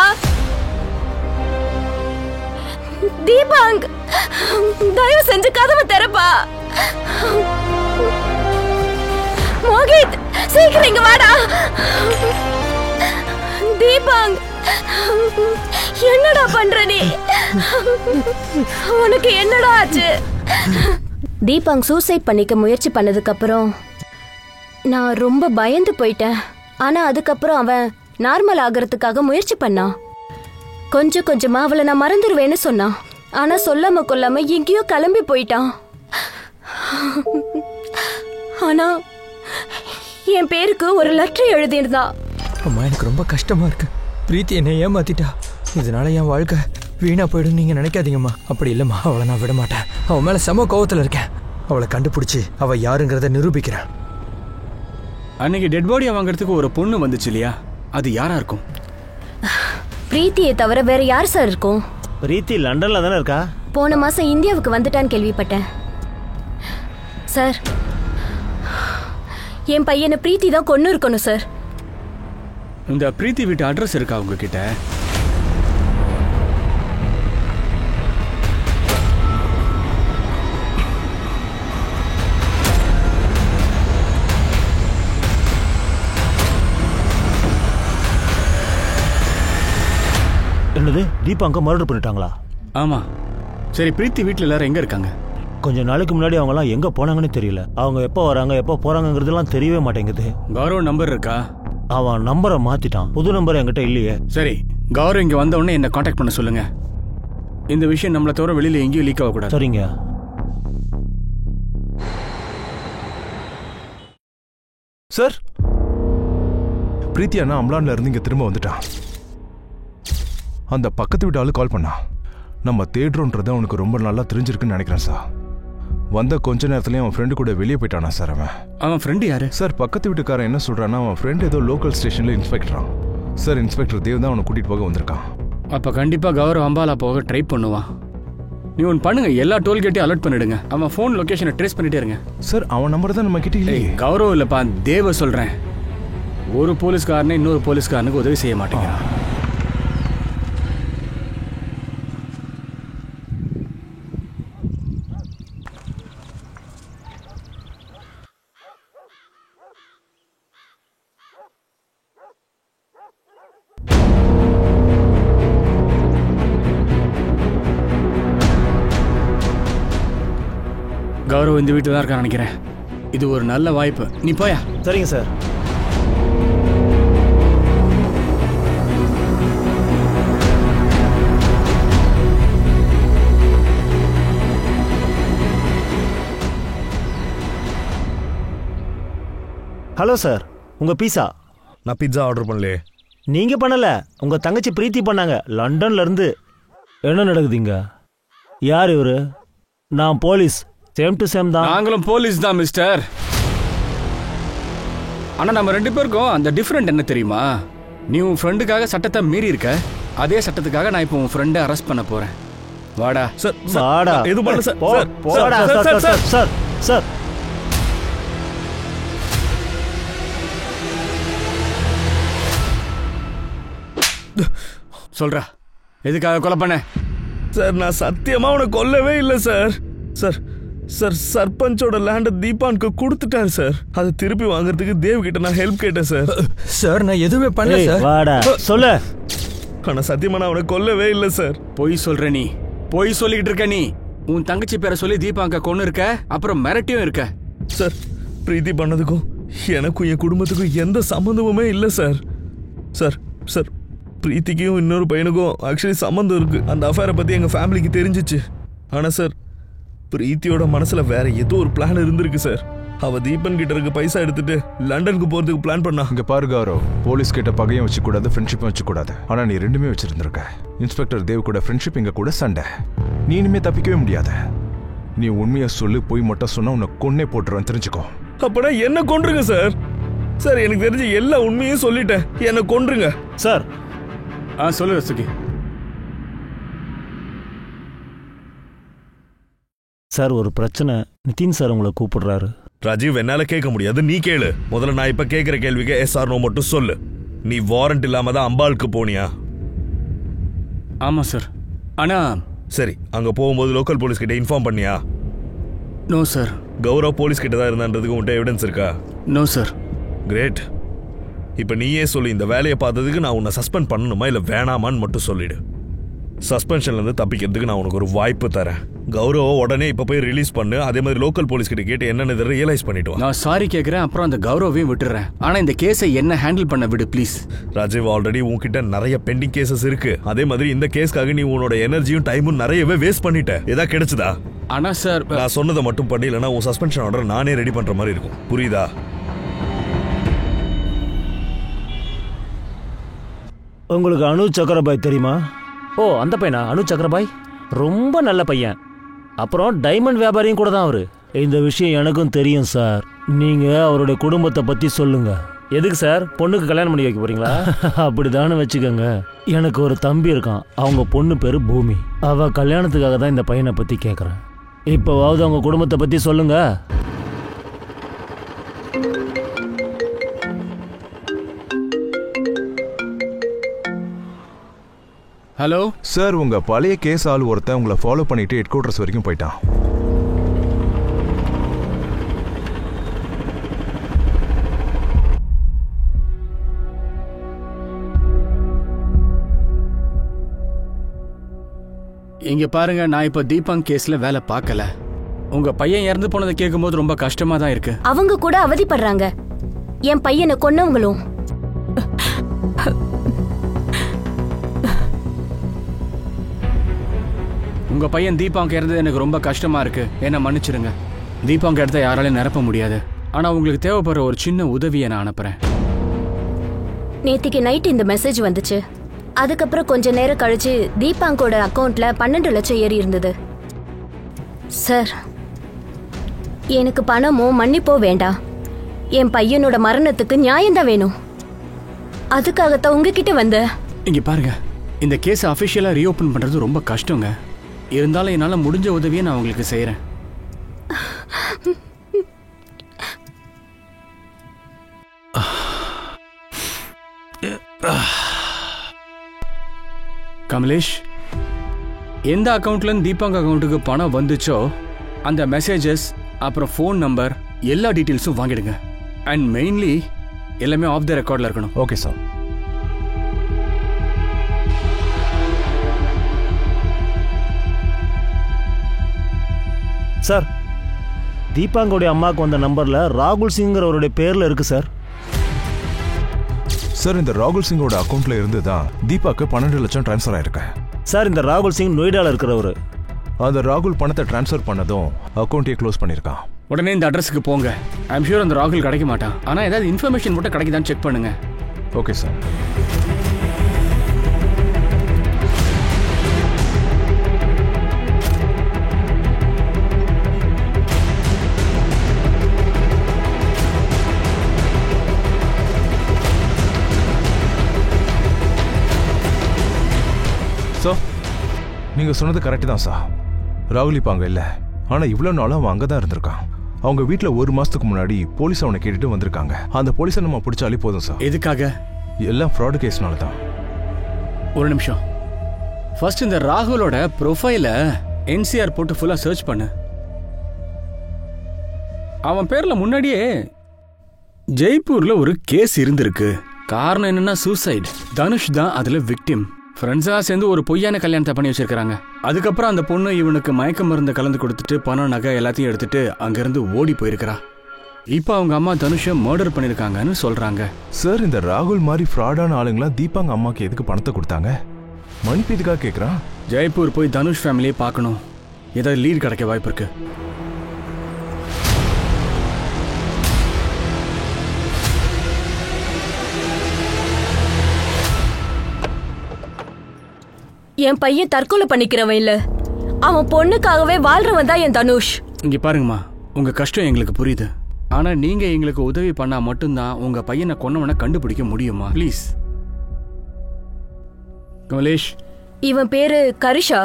தீபாங்க், தயவு செஞ்சு கதவை திறப்பா. மோகித், சீக்கிரம் இங்க வாடா. தீபாங்க், என்னடா பண்ற நீ? உனக்கு என்னடா ஆச்சு? தீபாங்க் சூசைட் பண்ணிக்க முயற்சி பண்ணதுக்கு அப்புறம் நான் ரொம்ப பயந்து போயிட்டேன். ஆனா அதுக்கப்புறம் அவன் நார்மல் ஆகிறதுக்காக முயற்சி பண்ணான். கொஞ்சம் கொஞ்சமா அவளை நான் மறந்துடுவேன்னு சொன்னான். ஆனா சொல்லாம கொல்லாம எங்கேயோ கிளம்பி போயிட்டான். ஆனா என் பேருக்கு ஒரு லெட்டர் எழுதியிருந்தா. அம்மா, எனக்கு ரொம்ப கஷ்டமா இருக்கு. பிரீத்தி என்னை ஏமாத்திட்டா. இதனால என் வாழ்க்கை வீணா போயிடும் நீங்க நினைக்காதீங்கம்மா. அப்படி இல்லம்மா, அவளை நான் விட மாட்டேன். அவன் மேல செம கோவத்துல இருக்கேன். அவளை கண்டுபிடிச்சு அவ யாருங்கிறத நிரூபிக்கிறேன். அன்னைக்கு டெட் பாடியை வாங்குறதுக்கு ஒரு பொண்ணு வந்துச்சு இல்லையா? அது யாரா இருக்கும்? பிரீத்தியை தவிர வேற யார் சார் இருக்கும்? பிரீத்தி லண்டன்ல தானே இருக்கா? போன மாசம் இந்தியாவுக்கு வந்துட்டான்னு கேள்விப்பட்டேன் சார். என் பையனை பிரீத்தி தான் கொன்னு இருக்கணும் சார். இந்த பிரீத்தி வீட்டு அட்ரஸ் இருக்கா உங்ககிட்ட? என்னது, தீபா அங்கே மர்டர் பண்ணிட்டாங்களா? ஆமா. சரி, பிரீத்தி வீட்டில் எல்லாரும் எங்க இருக்காங்க? கொஞ்ச நாளைக்கு முன்னாடி அவங்கலாம் எங்கே போனாங்கன்னு தெரியல. அவங்க எப்போ வராங்க எப்போ போகிறாங்கிறதுலாம் தெரியவே மாட்டேங்குது. கௌரவ நம்பர் இருக்கா? அவன் நம்பரை மாற்றிட்டான். புது நம்பர் என்கிட்ட இல்லையே. சரி, கௌரவ் இங்கே வந்த உடனே என்னை காண்டாக்ட் பண்ண சொல்லுங்க. இந்த விஷயம் நம்மளை தவிர வெளியில் எங்கேயும் லீக் ஆகக்கூடாது. சரிங்க. சார், பிரீத்தி அண்ணா அம்லான்ல இருந்து இங்கே திரும்ப வந்துட்டான். அந்த பக்கத்து வீட்டு ஆளு கால் பண்ணா. நம்ம தேடுறோன்றத அவனுக்கு ரொம்ப நல்லா தெரிஞ்சிருக்குன்னு நினைக்கிறேன் சார். வந்த கொஞ்ச நேரத்துலயும் அவன் ஃப்ரெண்டு கூட வெளியே போயிட்டானா சார். அவன் ஃப்ரெண்டு யாரு சார்? பக்கத்து வீட்டுக்காரன் என்ன சொல்றான்னா, அவன் ஃப்ரெண்டு ஏதோ லோக்கல் ஸ்டேஷன்ல இன்ஸ்பெக்டரா சார். இன்ஸ்பெக்டர் தேவ் தான் அவனை கூட்டிட்டு போக வந்திருக்கான். அப்ப கண்டிப்பா கௌரவ் அம்பாலா போக ட்ரை பண்ணுவான். நீ ஒன்று பண்ணுங்க, எல்லா டோல்கேட்டையும் அலர்ட் பண்ணிடுங்க. அவன் ஃபோன் லொகேஷனை ட்ரேஸ் பண்ணிட்டே இருங்க. சார், அவன் நம்பர் தான் நம்ம கிட்ட இல்லையே. கௌரவ் இல்லப்பா, தேவ சொல்றேன். ஒரு போலீஸ்காரனை இன்னொரு போலீஸ்காரனுக்கு உதவி செய்ய மாட்டேங்கிறான். கௌரவ் இந்த வீட்டில் தான் இருக்கான்னு நினைக்கிறேன். இது ஒரு நல்ல வாய்ப்பு. நீ போயா. சரிங்க சார். ஹலோ சார், உங்கள் பீஸா. நான் பிட்சா ஆர்டர் பண்ணலையே. நீங்கள் பண்ணல, உங்கள் தங்கச்சி பிரீத்தி பண்ணாங்க, லண்டன்ல இருந்து. என்ன நடக்குதுங்க? யார் இவரு? நான் போலீஸ். சேம் டு சேம் தான். நாங்களும் போலீஸ் தான் மிஸ்டர். ஆனால் நம்ம ரெண்டு பேருக்கும் அந்த டிஃப்ரெண்ட் என்ன தெரியுமா? நீ உன் ஃப்ரெண்டுக்காக சட்டத்தை மீறி இருக்க. அதே சட்டத்துக்காக நான் இப்போ உன் ஃப்ரெண்டை அரெஸ்ட் பண்ண போறேன். வாடா சார். வாடா. எது பண்ணல சார். போடா சார். Sir sir sir. சொல்றா, எதுக்காக கொலை பண்ண? சார், நான் சத்தியமா அவனை கொல்லவே இல்லை சார். சார் சார், சர்பஞ்சோட லேண்டை தீபானுக்கு கொடுத்துட்டாரு சார். அதை திருப்பி வாங்குறதுக்கு தேவ் கிட்ட நான் ஹெல்ப் கேட்டேன் சார். சார், நான் எதுவுமே பண்ணல சார். வாடா சொல்லு. ஆனா சத்தியமா நான் அவனை கொல்லவே இல்லை சார். பொய் சொல்ற நீ. பொய் சொல்லிக்கிட்டு இருக்க நீ. உன் தங்கச்சி பேரை சொல்லி தீபாங்க கொண்டு இருக்க, அப்புறம் மிரட்டியும் இருக்க. சார், பிரீத்தி பண்ணதுக்கும் எனக்கும் என் குடும்பத்துக்கும் எந்த சம்மந்தமுமே இல்லை சார். சார் சார், பிரீத்திக்கும் இன்னொரு பையனுக்கும் ஆக்சுவலி சம்மந்தம் இருக்கு. அந்த அஃபேரை பத்தி எங்க ஃபேமிலிக்கு தெரிஞ்சிச்சு. ஆனா சார், பிரீத்தியோட மனசுல வேற ஏதோ ஒரு பிளான் இருந்திருக்கு சார். அவ தீபன் கிட்ட இருக்க பைசா எடுத்துட்டு லண்டனுக்கு போறதுக்கு பிளான் பண்ணா. இங்க பாரு கௌரவ், போலீஸ் கிட்ட பகையும் வச்சு கூடாது, ஃப்ரெண்ட்ஷிப்பும் வச்சு கூடாது. ஆனா நீ ரெண்டுமே வச்சிருந்திருக்க. இன்ஸ்பெக்டர் தேவ் கூட ஃப்ரெண்ட்ஷிப், இங்க கூட சண்டை. நீ இனிமே தப்பிக்கவே முடியாது. நீ உண்மையா சொல்லு, போய் மட்டும் சொன்னா உன்னை கொன்னே போட்டுருவேன், தெரிஞ்சுக்கோ. அப்பனா என்ன கொன்றுங்க சார். சார், எனக்கு தெரிஞ்ச எல்லா உண்மையும் சொல்லிட்டேன், என்ன கொன்றுங்க சார். சொல்லு ரசுகி. சார், ஒரு பிரச்சனை. நிதின் சார் உங்களை கூப்பிடுறாரு. ராஜீவ், என்னால கேட்க முடியாது, நீ கேளு. முதல்ல நான் இப்ப கேட்கிற கேள்விக்கு எஸ் ஆர் நோ மட்டும் சொல்லு. நீ வாரண்ட் இல்லாம தான் அம்பாளுக்கு போனியா? ஆமா சார். ஆனா சரி, அங்க போகும்போது லோக்கல் போலீஸ் கிட்ட இன்ஃபார்ம் பண்ணியா? No sir. கௌரவ் போலீஸ் கிட்ட தான் இருந்தான்றதுக்கு உன்கிட்ட எவிடன்ஸ் இருக்கா? No sir. கிரேட். இப்ப நீயே சொல்லு, இந்த வேலையை பார்த்ததுக்கு நான் உன்னை சஸ்பெண்ட் பண்ணணுமா இல்ல வேணாமான்னு மட்டும் சொல்லிடு. சஸ்பென்ஷன்ல இருந்து தப்பிக்கிறதுக்கு நான் உனக்கு ஒரு வாய்ப்பு தரேன். கௌரவ உடனே இப்ப போய் ரிலீஸ் பண்ணு. அதே மாதிரி லோக்கல் போலீஸ் கிட்ட கேட்டு என்னன்னு ரியலைஸ் பண்ணிட்டு வா. நான் சாரி கேட்கறேன், அப்புறம் அந்த கௌரவையும் விட்டுறேன். ஆனா இந்த கேஸை என்ன ஹேண்டில் பண்ண விடு ப்ளீஸ். ராஜீவ், ஆல்ரெடி உன்கிட்ட நிறைய பெண்டிங் கேசஸ் இருக்கு. அதே மாதிரி இந்த கேஸ்க்காக நீ உன்னோட எனர்ஜியும் டைமும் நிறையவே வேஸ்ட் பண்ணிட்ட. ஏதா கிடைச்சதா? ஆனா சார், நான் சொன்னதை மட்டும் பண்ணி, இல்லைன்னா உன் சஸ்பென்ஷன் ஆர்டர் நானே ரெடி பண்ற மாதிரி இருக்கும். புரியுதா? உங்களுக்கு அனு சக்கரபாய் தெரியுமா? ஓ, அந்த பையனா? அனு சக்கரபாய் ரொம்ப நல்ல பையன். அப்புறம் டைமண்ட் வியாபாரியும் கூட தான் அவரு. இந்த விஷயம் எனக்கும் தெரியும் சார். நீங்க அவருடைய குடும்பத்தை பத்தி சொல்லுங்க. எதுக்கு சார்? பொண்ணுக்கு கல்யாணம் பண்ணி வைக்க போறீங்களா? அப்படிதானு வச்சுக்கோங்க. எனக்கு ஒரு தம்பி இருக்கான். அவங்க பொண்ணு பேரு பூமி. அவ கல்யாணத்துக்காக தான் இந்த பையனை பத்தி கேட்கறேன். இப்போவாவது அவங்க குடும்பத்தை பத்தி சொல்லுங்க. ஹலோ சார், உங்க பழைய கேஸ் ஆள் ஒருத்தன் உங்களை ஃபாலோ பண்ணிட்டு ஹெட் குவார்டர்ஸ் வரைக்கும் போயிட்டான். இங்க பாருங்க, நான் இப்ப தீபாங் கேஸ்ல வேலை பார்க்கல. உங்க பையன் இறந்து போனதை கேட்கும்போது ரொம்ப கஷ்டமா தான் இருக்கு. அவங்க கூட அவதிப்படுறாங்க. என் பையனை கொன்னவங்களும். உங்க பையன் தீபாங்க இறந்தது எனக்கு ரொம்ப கஷ்டமா இருக்கு. என்ன மன்னிச்சிருங்க. தீபாங்க இடத்த யாராலையும் நிரப்ப முடியாது. ஆனா உங்களுக்கு தேவைப்படுற ஒரு சின்ன உதவியை நான் அனுப்புறேன். நேத்திக்கு நைட் இந்த மெசேஜ் வந்துச்சு. அதுக்கப்புறம் கொஞ்ச நேரம் கழிச்சு தீபாங்கோட அக்கௌண்ட்ல 12 லட்சம் ஏறி இருந்தது. சார், எனக்கு பணமோ மன்னிப்போ வேண்டாம். என் பையனோட மரணத்துக்கு நியாயம்தான் வேணும். அதுக்காகத்தான் உங்ககிட்ட வந்த. இங்க பாருங்க, இந்த கேஸை அஃபிஷியலா ரீஓபன் பண்றது ரொம்ப கஷ்டங்க. இருந்தாலும் என்னால முடிஞ்ச உதவியை நான் உங்களுக்கு செய்யறேன். கமலேஷ், எந்த அக்கௌண்ட்ல இருந்து தீபாங்க அக்கௌண்ட்டுக்கு பணம் வந்துச்சோ அந்த மெசேஜஸ் அப்புறம் ஃபோன் நம்பர் எல்லா டீட்டெயில்ஸும் வாங்கிடுங்க. அண்ட் மெயின்லி எல்லாமே ஆஃப் த ரெக்கார்ட்ல இருக்கணும். Okay sir. சார், தீபாங்கோடைய அம்மாவுக்கு வந்த நம்பர்ல ராகுல் சிங்கிறவருடைய பேர்ல இருக்கு சார். சார், இந்த ராகுல் சிங்கோட அக்கௌண்ட்ல இருந்து தான் தீபாக்கு 12 லட்சம் ட்ரான்ஸ்ஃபர் ஆயிருக்கு. சார், இந்த ராகுல் சிங் நொய்டால இருக்கிறவரு. அந்த ராகுல் பணத்தை ட்ரான்ஸ்ஃபர் பண்ணதும் அக்கௌண்ட்டே க்ளோஸ் பண்ணிருக்கான். உடனே இந்த அட்ரஸ்க்கு போங்க. ஐம் ஷூர் அந்த ராகுல் கிடைக்க மாட்டான். ஆனா ஏதாவது இன்ஃபர்மேஷன் மட்டும் கிடைக்குதான்னு செக் பண்ணுங்க. Okay sir. சார், நீங்க சொன்னது கரெக்ட் தான் சார். ராகுல் இப்ப அங்க இல்ல. ஆனா இவ்வளவு நாளும் அவன் அங்கதான் இருந்திருக்கான். அவங்க வீட்டுல 1 மாசத்துக்கு முன்னாடி போலீஸ் அவனை கேட்டுட்டு வந்திருக்காங்க. அந்த போலீஸை நம்ம பிடிச்சாலே போதும் சார். எதுக்காக? எல்லாம் ஃப்ராட் கேஸ்னால தான். ஒரு நிமிஷம். ஃபர்ஸ்ட் இந்த ராகுலோட ப்ரொஃபைல என்சிஆர் போட்டு ஃபுல்லா சர்ச் பண்ணு. அவன் பேர்ல முன்னாடியே ஜெய்ப்பூர்ல ஒரு கேஸ் இருந்திருக்கு. காரணம் என்னன்னா சூசைட். தனுஷ் தான் அதுல விக்டிம். ஃப்ரெண்ட்ஸா சேர்ந்து ஒரு பொய்யான கல்யாணத்தை பண்ணி வச்சிருக்காங்க. அதுக்கப்புறம் அந்த பொண்ணு இவனுக்கு மயக்க மருந்து கலந்து கொடுத்துட்டு பணம் நகை எல்லாத்தையும் எடுத்துட்டு அங்கிருந்து ஓடி போயிருக்கிறா. இப்போ அவங்க அம்மா தனுஷை மர்டர் பண்ணிருக்காங்கன்னு சொல்றாங்க. சார், இந்த ராகுல் மாதிரி ஃப்ராடான ஆளுங்களா தீபாங்க அம்மாக்கு எதுக்கு பணத்தை கொடுத்தாங்க? மன்னிப்பு எதுக்காக கேட்குறான்? ஜெய்ப்பூர் போய் தனுஷ் ஃபேமிலியை பார்க்கணும். ஏதாவது லீட் கிடைக்க வாய்ப்பு இருக்கு. என் பையன் தற்கொலை பண்ணிக்கிறவன் இல்ல, அவன் பொண்ணுக்காகவே வாழ்றவன் தான் என் தனுஷ். இங்க பாருங்கம்மா, உங்க கஷ்டம் எங்களுக்கு புரியுது. ஆனா நீங்க எங்களுக்கு உதவி பண்ணா மட்டும்தான் உங்க பையனை கொன்னவனை கண்டுபிடிக்க முடியுமா? ப்ளீஸ். கமலேஷ், இவன் பேரு கரிஷா.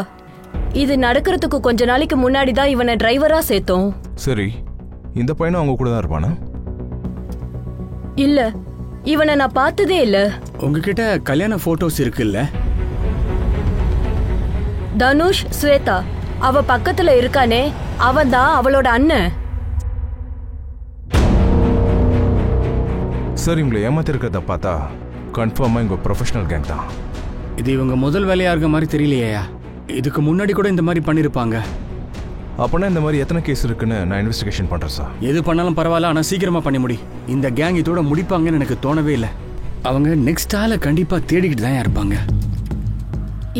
இது நடக்கிறதுக்கு கொஞ்ச நாளைக்கு முன்னாடி தான் இவனை டிரைவரா சேர்த்தோம். சரி, இந்த பையனும் அவங்க கூட தான் இருப்பானா? இல்ல, இவனை நான் பார்த்ததே இல்ல. உங்ககிட்ட கல்யாண போட்டோஸ் இருக்குல்ல? தனுஷ், ஸ்வேதா அவ பக்கத்துல இருக்கானே, அவன் தான் அவளோட அண்ணன். சார், இவங்களை ஏமாத்திருக்கிறத பார்த்தா கன்ஃபார்மா இவங்க ப்ரொஃபஷனல் கேங் தான். இது இவங்க முதல் வேலையா இருக்க மாதிரி தெரியலையா? இதுக்கு முன்னாடி கூட இந்த மாதிரி பண்ணிருப்பாங்க. அப்பனா இந்த மாதிரி எத்தனை கேஸ் இருக்குன்னு நான் இன்வெஸ்டிகேஷன் பண்றேன் சார். எது பண்ணாலும் பரவாயில்ல, ஆனா சீக்கிரமா பண்ணி முடி. இந்த கேங் இதோட முடிப்பாங்கன்னு எனக்கு தோணவே இல்லை. அவங்க நெக்ஸ்ட் ஆளை கண்டிப்பா தேடிக்கிட்டு தான் இருப்பாங்க.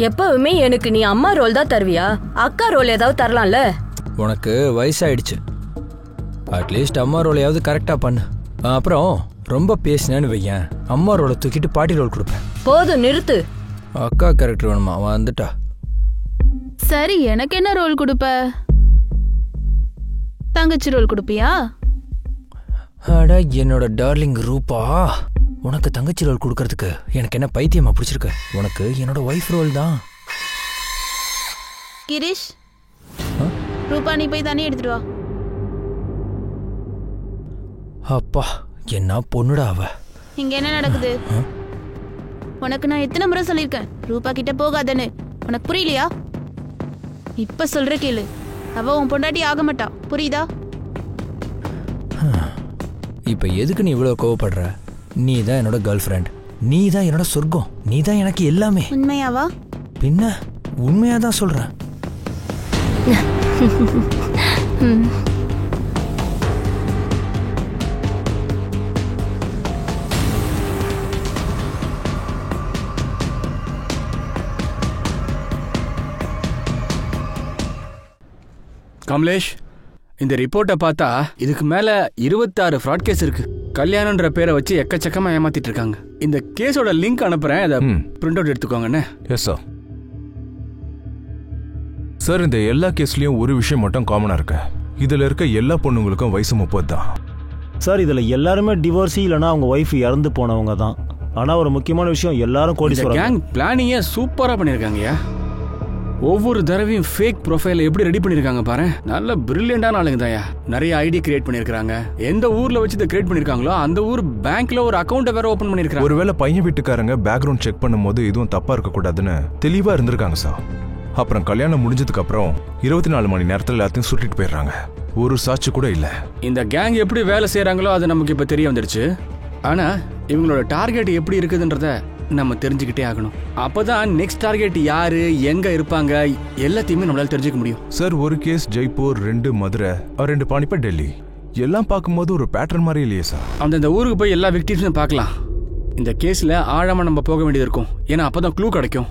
எப்பவுமே எனக்கு நீ அம்மா ரோல் தான் தருவியா? அக்கா ரோல் ஏதாவது தரலாம்ல? உனக்கு வயசாயிடுச்சு, அட்லீஸ்ட் அம்மா ரோலையாவது கரெக்டா பண்ணு. அப்புறம் ரொம்ப பேசினேன்னு வையன், அம்மா ரோலை தூக்கிட்டு பாட்டி ரோல் கொடுப்பேன். போதும், நிறுத்து. அக்கா கேரக்டர் வேணுமா? வந்துட்டா. சரி, எனக்கு என்ன ரோல் கொடுப்ப? தங்கச்சி ரோல் கொடுப்பியா? அட என்னோட டார்லிங் ரூபா, உனக்கு தங்கச்சி ரோல் கொடுக்கறதுக்கு எனக்கு என்ன பைத்தியமா பிடிச்சிருக்கு? உனக்கு என்னோட ஒய்ஃப் ரோல் தான். கிரீஷ், ரூபா நீ போய் தண்ணி எடுத்துட்டு வா. அப்பா, என்ன பொண்ணுடா அவ. இங்க என்ன நடக்குது? உனக்கு நான் எத்தனை முறை சொல்லியிருக்கேன் ரூபா கிட்ட போகாதன்னு. உனக்கு புரியலையா? இப்ப சொல்ற கேளு. அவ உன் பொண்டாட்டி ஆக மாட்டா, புரியுதா? இப்ப எதுக்கு நீ இவ்வளவு கோவப்படுற? நீ தான் என்னோட கேர்ள் ஃப்ரெண்ட், நீ தான் என்னோட சொர்க்கம், நீ தான் எனக்கு எல்லாமே. உண்மையாவா? பின்ன உண்மையா தான் சொல்றேன். கமலேஷ், இந்த ரிப்போர்ட்டை பார்த்தா இதுக்கு மேல 26 ஃப்ராட் கேஸ் இருக்கு. கல்யாணன்ற பேரை வச்சு எக்கச்சக்கமா ஏமாத்திட்டு இருக்காங்க. இந்த கேஸோட லிங்க் அனுப்புறேன், அதை பிரிண்ட் அவுட் எடுத்துக்கோங்கண்ணே. Yes sir. சார், இந்த எல்லா கேஸ்லயும் ஒரு விஷயம் மட்டும் காமனா இருக்கு. இதுல இருக்க எல்லா பொண்ணுங்களுக்கும் வயசு 30 தான். சார், இதுல எல்லாருமே டிவோர்ஸி இல்லைன்னா அவங்க ஒய்ஃப் இறந்து போனவங்க தான். ஆனா ஒரு முக்கியமான விஷயம், எல்லாரும் கோடீஸ்வரர். கேங் பிளானிங்கே சூப்பரா பண்ணிருக்காங்கயா. ஒவ்வொரு தடவையும் ஃபேக் ப்ரொஃபைல் எப்படி ரெடி பண்ணிருக்காங்க பாரு. நல்ல பிரில்லியண்டான ஆளுங்க தான்யா. நிறைய ஐடி கிரியேட் பண்ணிருக்காங்க. எந்த ஊர்ல வச்சு இதை கிரியேட் பண்ணிருக்காங்களோ அந்த ஊர் பேங்க்ல ஒரு அக்கௌண்ட் வேற ஓபன் பண்ணிருக்காங்க. ஒருவேளை பையன் வீட்டுக்காரங்க பேக்ரவுண்ட் செக் பண்ணும்போது இதுவும் தப்பா இருக்க கூடாதுன்னு தெளிவா இருந்திருக்காங்க சார். அப்புறம் கல்யாணம் முடிஞ்சதுக்கு அப்புறம் 24 மணி நேரத்துல எல்லாத்தையும் சுட்டிட்டு போயிடுறாங்க. ஒரு சாட்சி கூட இல்ல. இந்த கேங் எப்படி வேலை செய்யறாங்களோ அது நமக்கு இப்ப தெரிய வந்துடுச்சு. ஆனா இவங்களோட டார்கெட் எப்படி இருக்குதுன்றத நம்ம தெரிஞ்சுக்கிட்டே ஆகணும். அப்பதான் நெக்ஸ்ட் டார்கெட் யாரு, எங்க இருப்பாங்க எல்லாத்தையுமே நம்மளால தெரிஞ்சுக்க முடியும். சார், ஒரு கேஸ் ஜெய்ப்பூர், 2 மதுரை, 2 பானிபட், டெல்லி. எல்லாம் பார்க்கும்போது ஒரு பேட்டர்ன் மாதிரி இல்லையே சார். அந்த ஊருக்கு போய் எல்லா விக்டிம்ஸும் பார்க்கலாம். இந்த கேஸ்ல ஆழமா நம்ம போக வேண்டியது இருக்கும். ஏன்னா அப்பதான் க்ளூ கிடைக்கும்.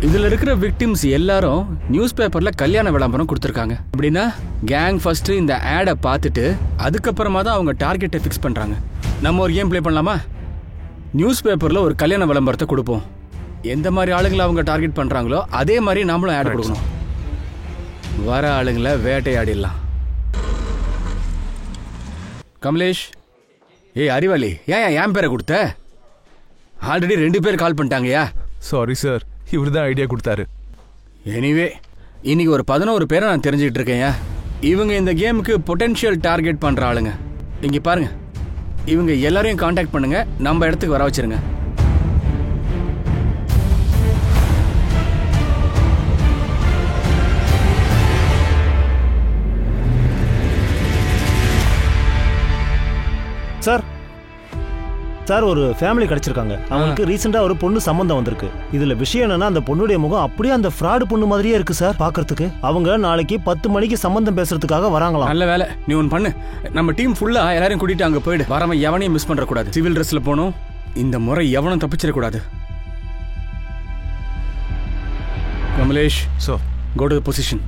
இதுல இருக்கிற விக்டிம்ஸ் எல்லாரும் நியூஸ் பேப்பர்ல கல்யாண விளம்பரம் கொடுத்திருக்காங்க. அப்படின்னா கேங் ஃபர்ஸ்ட் இந்த ஆடை பார்த்துட்டு அதுக்கப்புறமா தான் அவங்க டார்கெட்டை ஃபிக்ஸ் பண்றாங்க. நம்ம ஒரு கேம் ப்ளே பண்ணலாமா? நியூஸ் பேப்பர்ல ஒரு கல்யாண விளம்பரத்தை கொடுப்போம். எந்த மாதிரி ஆளுங்களை அவங்க டார்கெட் பண்றாங்களோ அதே மாதிரி நாமளும் ஆட் கொடுக்கணும். வர ஆளுங்களை வேட்டையாடிடலாம். கமலேஷ், அறிவாளி, ஏன் பேரை கொடுத்த? ஆல்ரெடி 2 பேர் கால் பண்ணிட்டாங்கயா. சாரி சார், இவர்தான் ஐடியா கொடுத்தாரு. எனிவே, இன்னைக்கு ஒரு 11 பேரை நான் தெரிஞ்சுக்கிட்டு இருக்கேன். இவங்க இந்த கேமுக்கு பொட்டென்ஷியல் டார்கெட் பண்ற ஆளுங்க. இங்க பாருங்க, இவங்க எல்லாரையும் காண்டாக்ட் பண்ணுங்க, நம்ம இடத்துக்கு வர வச்சிருங்க. சார், சார் ஒரு ஃபேமிலி கிடைச்சிருக்காங்க. அவங்களுக்கு ரீசெண்டா ஒரு பொண்ணு சம்பந்தம் வந்திருக்கு. இதுல விஷயம் என்னன்னா, அந்த பொண்ணுடைய முகம் அப்படியே அந்த ஃப்ராடு பொண்ணு மாதிரியே இருக்கு சார் பாக்குறதுக்கு. அவங்க நாளைக்கு 10 மணிக்கு சம்பந்தம் பேசுறதுக்காக வராங்களாம். நல்ல வேலை, நீ ஒன்று பண்ணு. நம்ம டீம் ஃபுல்லா எல்லாரையும் கூட்டிட்டு அங்க போயிடு. வரவன் எவனையும் மிஸ் பண்ற கூடாது. சிவில் ட்ரெஸ்ல போகணும். இந்த முறை எவனும் தப்பிச்சிடக்கூடாது. Kamlesh, go to the position.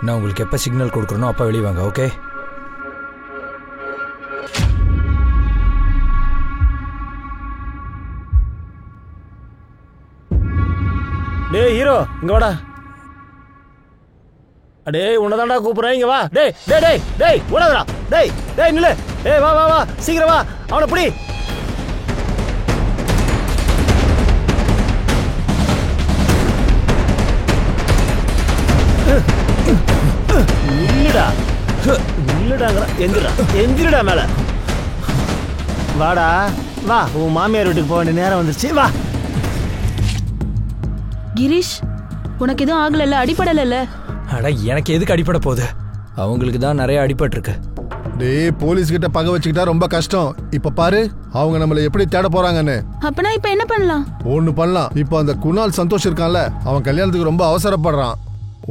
நான் உங்களுக்கு எப்போ சிக்னல் கொடுக்குறனோ அப்போ வெளியே வாங்க. ஓகே? டேய் ஹீரோ, இங்க வாடா. அடே உன்னதான்டா கூப்பிடுறேன், இங்க வா. டேய் டேய் டேய் டேய் ஓடாதடா. டேய் டேய் நில்லு. டேய் வா வா வா, சீக்கிரம் வா. அவனை புடி. நில்லுடா நில்லுடாங்கடா. எந்திரடா மேல. வாடா வா, உன் மாமியார் வீட்டுக்கு போக வேண்டிய நேரம் வந்துருச்சு. வா. கிரீஷ், உனக்கு எதுவும் ஆகல? அடிப்படல? அட, எனக்கு எதுக்கு அடிப்பட போகுது? அவங்களுக்கு தான் நிறைய அடிபட்டு இருக்கு. டேய், போலீஸ் கிட்ட பகை வச்சுக்கிட்டா ரொம்ப கஷ்டம். இப்ப பாரு அவங்க நம்மள எப்படி தேட போறாங்கன்னு. அப்பனா இப்ப என்ன பண்ணலாம்? ஒண்ணு பண்ணலாம். இப்ப அந்த குணால் சந்தோஷ் இருக்கான்ல, அவன் கல்யாணத்துக்கு ரொம்ப அவசரப்படுறான்.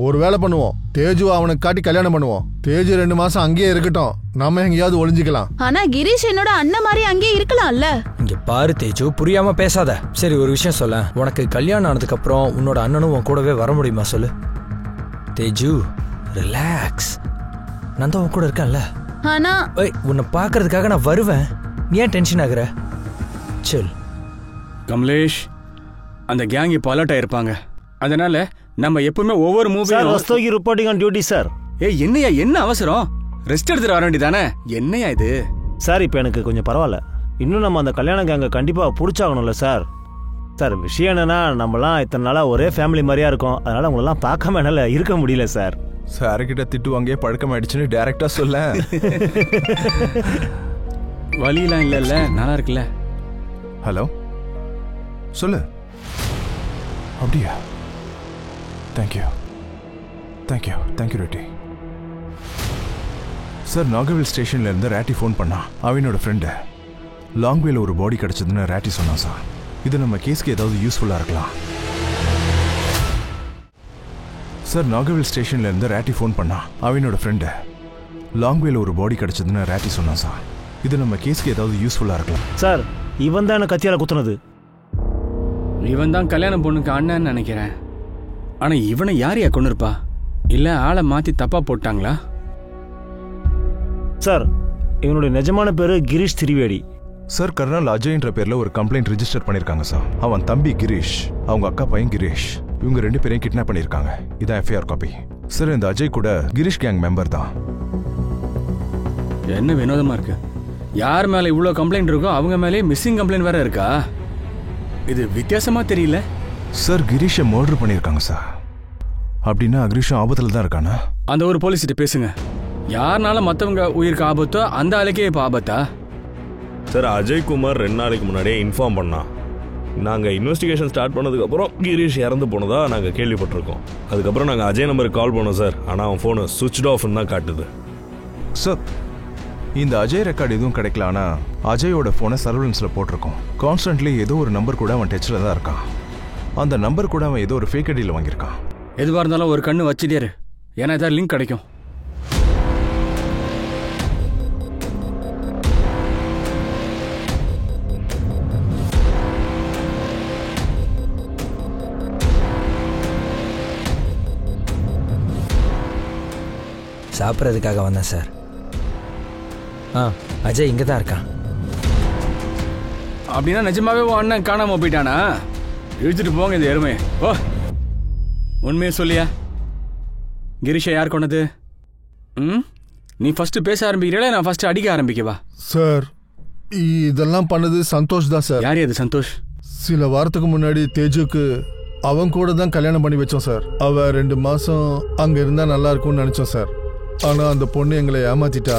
ஒரு வேலை பண்ணுவோம், தேஜு அவனுக்கு காட்டி கல்யாணம் பண்ணுவோம். தேஜு 2 மாசம் அங்கேயே இருக்கட்டும், நாம எங்கேயாவது ஒளிஞ்சிக்கலாம். ஆனா கிரீஷ் என்னோட அண்ணன் மாதிரி அங்கேயே இருக்கலாம்ல. இங்க பாரு தேஜு, புரியாம பேசாத. சரி, ஒரு விஷயம் சொல்ல. உனக்கு கல்யாணம் ஆனதுக்கு அப்புறம் உன்னோட அண்ணனும் உன் கூடவே வர முடியுமா சொல்லு? தேஜு, ரிலாக்ஸ். நான் தான் உன் கூட இருக்கேன்ல. ஆனா ஏய் உன்னை பார்க்கறதுக்காக நான் வருவேன். நீ ஏன் டென்ஷன் ஆகுற? சில். கமலேஷ், அந்த கேங் இப்போ அலர்ட் ஆயிருப்பாங்க. அதனால நம்ம எப்பவுமே ஒவ்வொரு சார் மூவியும் Rastogi reporting on duty sir. ஏய் என்னையா என்ன அவசரம்? ரெஸ்ட் எடுத்துட்டு வர வேண்டியதானே? என்னையா இது? சார் இப்போ எனக்கு கொஞ்சம் பரவாயில்ல. இன்னும் நம்ம அந்த கல்யாண கேங்கை கண்டிப்பாக பிடிச்சாகணும்ல சார். சார் விஷயம் என்னன்னா நம்மலாம் இத்தனை நாளாக ஒரே ஃபேமிலி மாதிரியா இருக்கோம். அதனால உங்களெல்லாம் பார்க்காம என்னால் இருக்க முடியல சார். சார்கிட்ட திட்டு வாங்கியே பழக்கமாயிடுச்சுன்னு டைரக்டா சொல்ல. வழியெல்லாம் இல்லைல்ல, நல்லா இருக்குல்ல. ஹலோ, சொல்லு. அப்படியா? Thank you thank you thank you Reddy. Sir, நாகர்வில் ஸ்டேஷன்ல இருந்து ராட்டி ஃபோன் பண்ணா. அவனோட ஃப்ரெண்டு லாங்வேல ஒரு பாடி கிடைச்சதுன்னு ராட்டி சொன்னான் சார். இது நம்ம கேஸ்க்கு ஏதாவது யூஸ்ஃபுல்லா இருக்கலாம். சார், நாகர்வில் ஸ்டேஷன்ல இருந்து ராட்டி ஃபோன் பண்ணா. அவனோட ஃப்ரெண்டு லாங்வேல ஒரு பாடி கிடைச்சதுன்னு ராட்டி சொன்னான் சார். இது நம்ம கேஸ்க்கு ஏதாவது யூஸ்ஃபுல்லா இருக்கலாம். சார், இவன் தான் எனக்கு கத்தியால குத்துனது. இவன் தான் கல்யாண பொண்ணுக்கு அண்ணன்னு நினைக்கிறேன். ஆனா இவனை யாரையா கொண்டு இருப்பா? இல்ல ஆளை மாத்தி தப்பா போட்டாங்களா? சார், இவனுடைய நிஜமான பேரு கிரீஷ் திரிவேடி. சார், கர்னல் அஜய்ன்ற பேர்ல ஒரு கம்ப்ளைண்ட் ரிஜிஸ்டர் பண்ணிருக்காங்க சார். அவன் தம்பி கிரீஷ், அவங்க அக்கா பையன் கிரீஷ், இவங்க 2 பேரையும் கிட்னாப் பண்ணிருக்காங்க. இதான் எஃப்ஐஆர் காப்பி. சார், இந்த அஜய் கூட கிரீஷ் கேங் மெம்பர் தான். என்ன வினோதமா இருக்கு. யார் மேல இவ்வளவு கம்ப்ளைண்ட் இருக்கோ அவங்க மேலே மிஸ்ஸிங் கம்ப்ளைண்ட் வேற இருக்கா? இது வித்தியாசமா தெரியல. சார், கிரீஷை மர்டர் பண்ணிருக்காங்க சார். அப்படின்னா கிரீஷும் ஆபத்துல தான் இருக்கானா? அந்த ஒரு போலீஸ்கிட்ட பேசுங்க. யாருனால மத்தவங்க உயிருக்கு ஆபத்தோ அந்த ஆளுக்கே இப்ப ஆபத்தா? சார், அஜய்குமார் 2 நாளைக்கு முன்னாடியே இன்ஃபார்ம் பண்ணான். நாங்கள் இன்வெஸ்டிகேஷன் ஸ்டார்ட் பண்ணதுக்கப்புறம் கிரீஷ் இறந்து போனதா நாங்கள் கேள்விப்பட்டிருக்கோம். அதுக்கப்புறம் நாங்கள் அஜய் நம்பருக்கு கால் பண்ணோம் சார். ஆனால் அவன் ஃபோனு சுவிட்ச் ஆஃப்னு தான் காட்டுது. சார், இந்த அஜய் ரெக்கார்டு எதுவும் கிடைக்கல. ஆனா அஜயோட போனை சர்வலன்ஸ்ல போட்டிருக்கோம். கான்ஸ்டன்ட்லி ஏதோ ஒரு நம்பர் கூட அவன் டச்ல தான் இருக்கான். அந்த நம்பர் கூட அவன் ஏதோ ஒரு ஃபேக் ஐடியில் வாங்கியிருக்கான். எதுவா இருந்தாலும் ஒரு கண்ணு வச்சுட்டே இரு. ஏன்னா ஏதாவது லிங்க் கிடைக்கும். சாப்பிட்றதுக்காக வந்தேன் சார். அஜய் இங்கே தான் இருக்கான். அப்படின்னா நிஜமாவே உன் அண்ணன் காணாம போயிட்டானா? இழுத்துட்டு போங்க இந்த எருமை. ஓ, உண்மையை சொல்லியா? கிரீஷை யார் கொண்டது? நீ ஃபர்ஸ்ட் பேச ஆரம்பிக்கிறீங்களா நான் ஃபர்ஸ்ட் அடிக்க ஆரம்பிக்கவா? சார், இதெல்லாம் பண்ணது சந்தோஷ் தான் சார். யார் அது சந்தோஷ்? சில வாரத்துக்கு முன்னாடி தேஜுக்கு அவன் கூட தான் கல்யாணம் பண்ணி வச்சோம் சார். அவ 2 மாசம் அங்க இருந்தா நல்லா இருக்கும்னு நினைச்சோம் சார். ஆனா அந்த பொண்ணு எங்களை ஏமாத்திட்டா.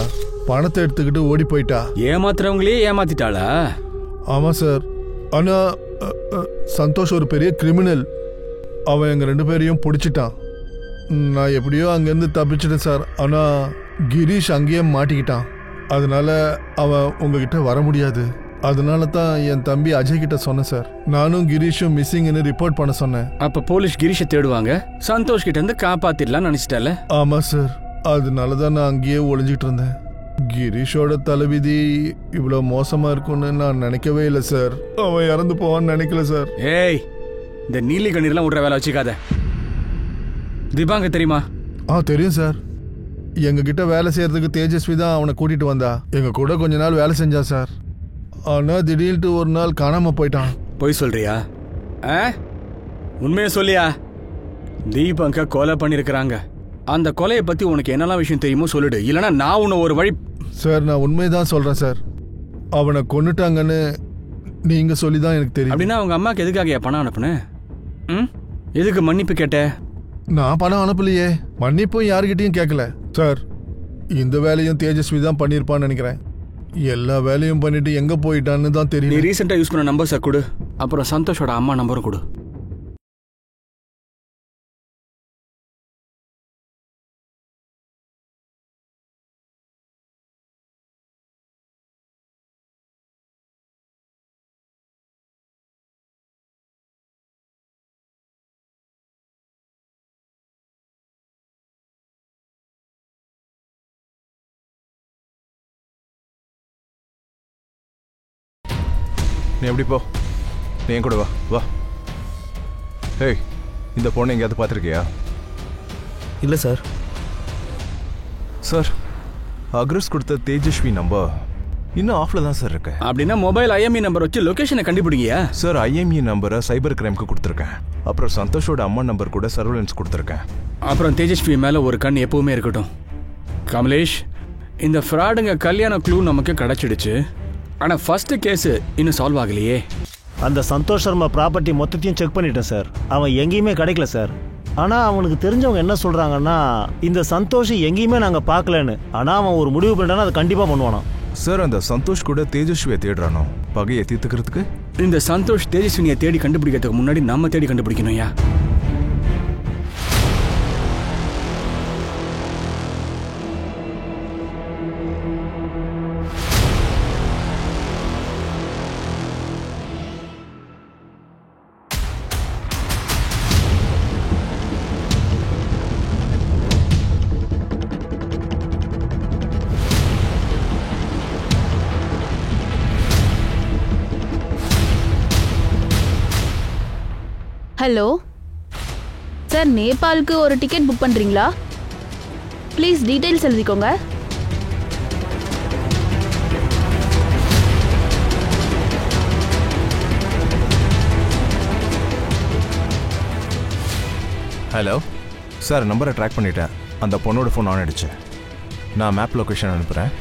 பணத்தை எடுத்துக்கிட்டு ஓடி போயிட்டா. ஏமாத்துறவங்களே ஏமாத்திட்டாளா? ஆமா சார். ஆனா சந்தோஷ் ஒரு பெரிய கிரிமினல். அவன் எங்க 2 பேரையும் பிடிச்சிட்டான். நான் எப்படியோ அங்கேருந்து தப்பிச்சிட்டேன் சார். ஆனா கிரீஷ் அங்கேயே மாட்டிக்கிட்டான். அதனால அவன் உங்ககிட்ட வர முடியாது. அதனால தான் என் தம்பி அஜய் கிட்ட சொன்னேன் சார். நானும் கிரீஷும் மிஸ்ஸிங்னு ரிப்போர்ட் பண்ண சொன்னேன். அப்ப போலீஸ் கிரீஷை தேடுவாங்க. சந்தோஷ் கிட்ட இருந்து காப்பாத்திடலாம் நினைச்சிட்டால? ஆமா சார். அதனால தான் நான் அங்கேயே ஒளிஞ்சிட்டு இருந்தேன். கிரீஷோட தலைவிதி இவ்வளோ மோசமா இருக்கும்னு நான் நினைக்கவே இல்லை சார். அவன் இறந்து போவான்னு நினைக்கல சார். ஏய், இந்த நீலி கண்ணீர்லாம் விடுற வேலை வச்சுக்காத. திபாங்க தெரியுமா? தெரியும் சார். எங்க கிட்ட வேலை செய்யறதுக்கு தேஜஸ்வி தான் அவனை கூட்டிட்டு வந்தா. எங்க கூட கொஞ்ச நாள் வேலை செஞ்சா சார். ஆனா திடீர்னு ஒரு நாள் காணாம போயிட்டான். போய் சொல்றியா? உண்மையை சொல்லியா? தீபங்க கொலை பண்ணிருக்கிறாங்க. அந்த கொலையை பத்தி உனக்கு என்னெல்லாம் விஷயம் தெரியுமோ சொல்லிடு. இல்லைன்னா நான் உன்னை ஒரு வழி. சார், நான் உண்மைதான் சொல்றேன் சார். அவனை கொன்னுட்டாங்கன்னு நீங்க சொல்லிதான் எனக்கு தெரியும். அப்படின்னா அவங்க அம்மாக்கு எதுக்காக பணம் அனுப்புனேன்? எதுக்கு மன்னிப்பு கேட்ட? நான் பணம் அனுப்பலையே. மன்னிப்பும் யாருக்கிட்டையும் கேட்கல சார். இந்த வேலையும் தேஜஸ்வி தான் பண்ணியிருப்பான்னு நினைக்கிறேன். எல்லா வேலையும் பண்ணிட்டு எங்க போயிட்டான்னு தான் தெரியும். நீ ரீசெண்டா யூஸ் பண்ண நம்பர்ஸை கொடு. அப்புறம் சந்தோஷோட அம்மா நம்பரும் கொடு. நீ எப்படி போ. நீ என் கூட வா வா. ஏய், இந்த பொண்ணை எங்கேயாவது பார்த்துருக்கியா? இல்லை சார். சார், அக்ரஸ் கொடுத்த தேஜஸ்வி நம்பர் இன்னும் ஆஃப்ல தான் சார் இருக்கு. அப்படின்னா மொபைல் ஐஎம்இ நம்பர் வச்சு லொகேஷனை கண்டுபிடிங்க. சார் ஐஎம்இ நம்பரை சைபர் கிரைம்க்கு கொடுத்துருக்கேன். அப்புறம் சந்தோஷோட அம்மா நம்பர் கூட சர்வேலன்ஸ் கொடுத்துருக்கேன். அப்புறம் தேஜஸ்வி மேல ஒரு கண் எப்பவுமே இருக்கட்டும். கமலேஷ், இந்த ஃப்ராடுங்க கல்யாண க்ளூ நமக்கு கிடைச்சிடுச்சு. ஆனா ஃபர்ஸ்ட் கேஸ் இன்னும் சால்வ் ஆகலையே. அந்த சந்தோஷ் சர்மா ப்ராப்பர்ட்டி மொத்தத்தையும் செக் பண்ணிட்டேன் சார். அவன் எங்கேயுமே கிடைக்கல சார். ஆனால் அவனுக்கு தெரிஞ்சவங்க என்ன சொல்கிறாங்கன்னா, இந்த சந்தோஷ் எங்கேயுமே நாங்கள் பார்க்கலன்னு. ஆனால் அவன் ஒரு முடிவு பண்ணிட்டானா அதை கண்டிப்பாக பண்ணுவானா. சார் அந்த சந்தோஷ் கூட தேஜஸ்வியை தேடுறானோ பகையை தீர்த்துக்கிறதுக்கு? இந்த சந்தோஷ் தேஜஸ்வினியை தேடி கண்டுபிடிக்கிறதுக்கு முன்னாடி நம்ம தேடி கண்டுபிடிக்கணும். யா ஹலோ சார், நேபாளுக்கு ஒரு டிக்கெட் புக் பண்ணுறீங்களா? ப்ளீஸ் டீட்டெயில்ஸ் எழுதிக்கோங்க. ஹலோ சார், நம்பரை ட்ராக் பண்ணிட்டேன். அந்த பொண்ணோட ஃபோன் ஆன் ஆயிடுச்சு. நான் மேப் லொக்கேஷன் அனுப்புகிறேன்.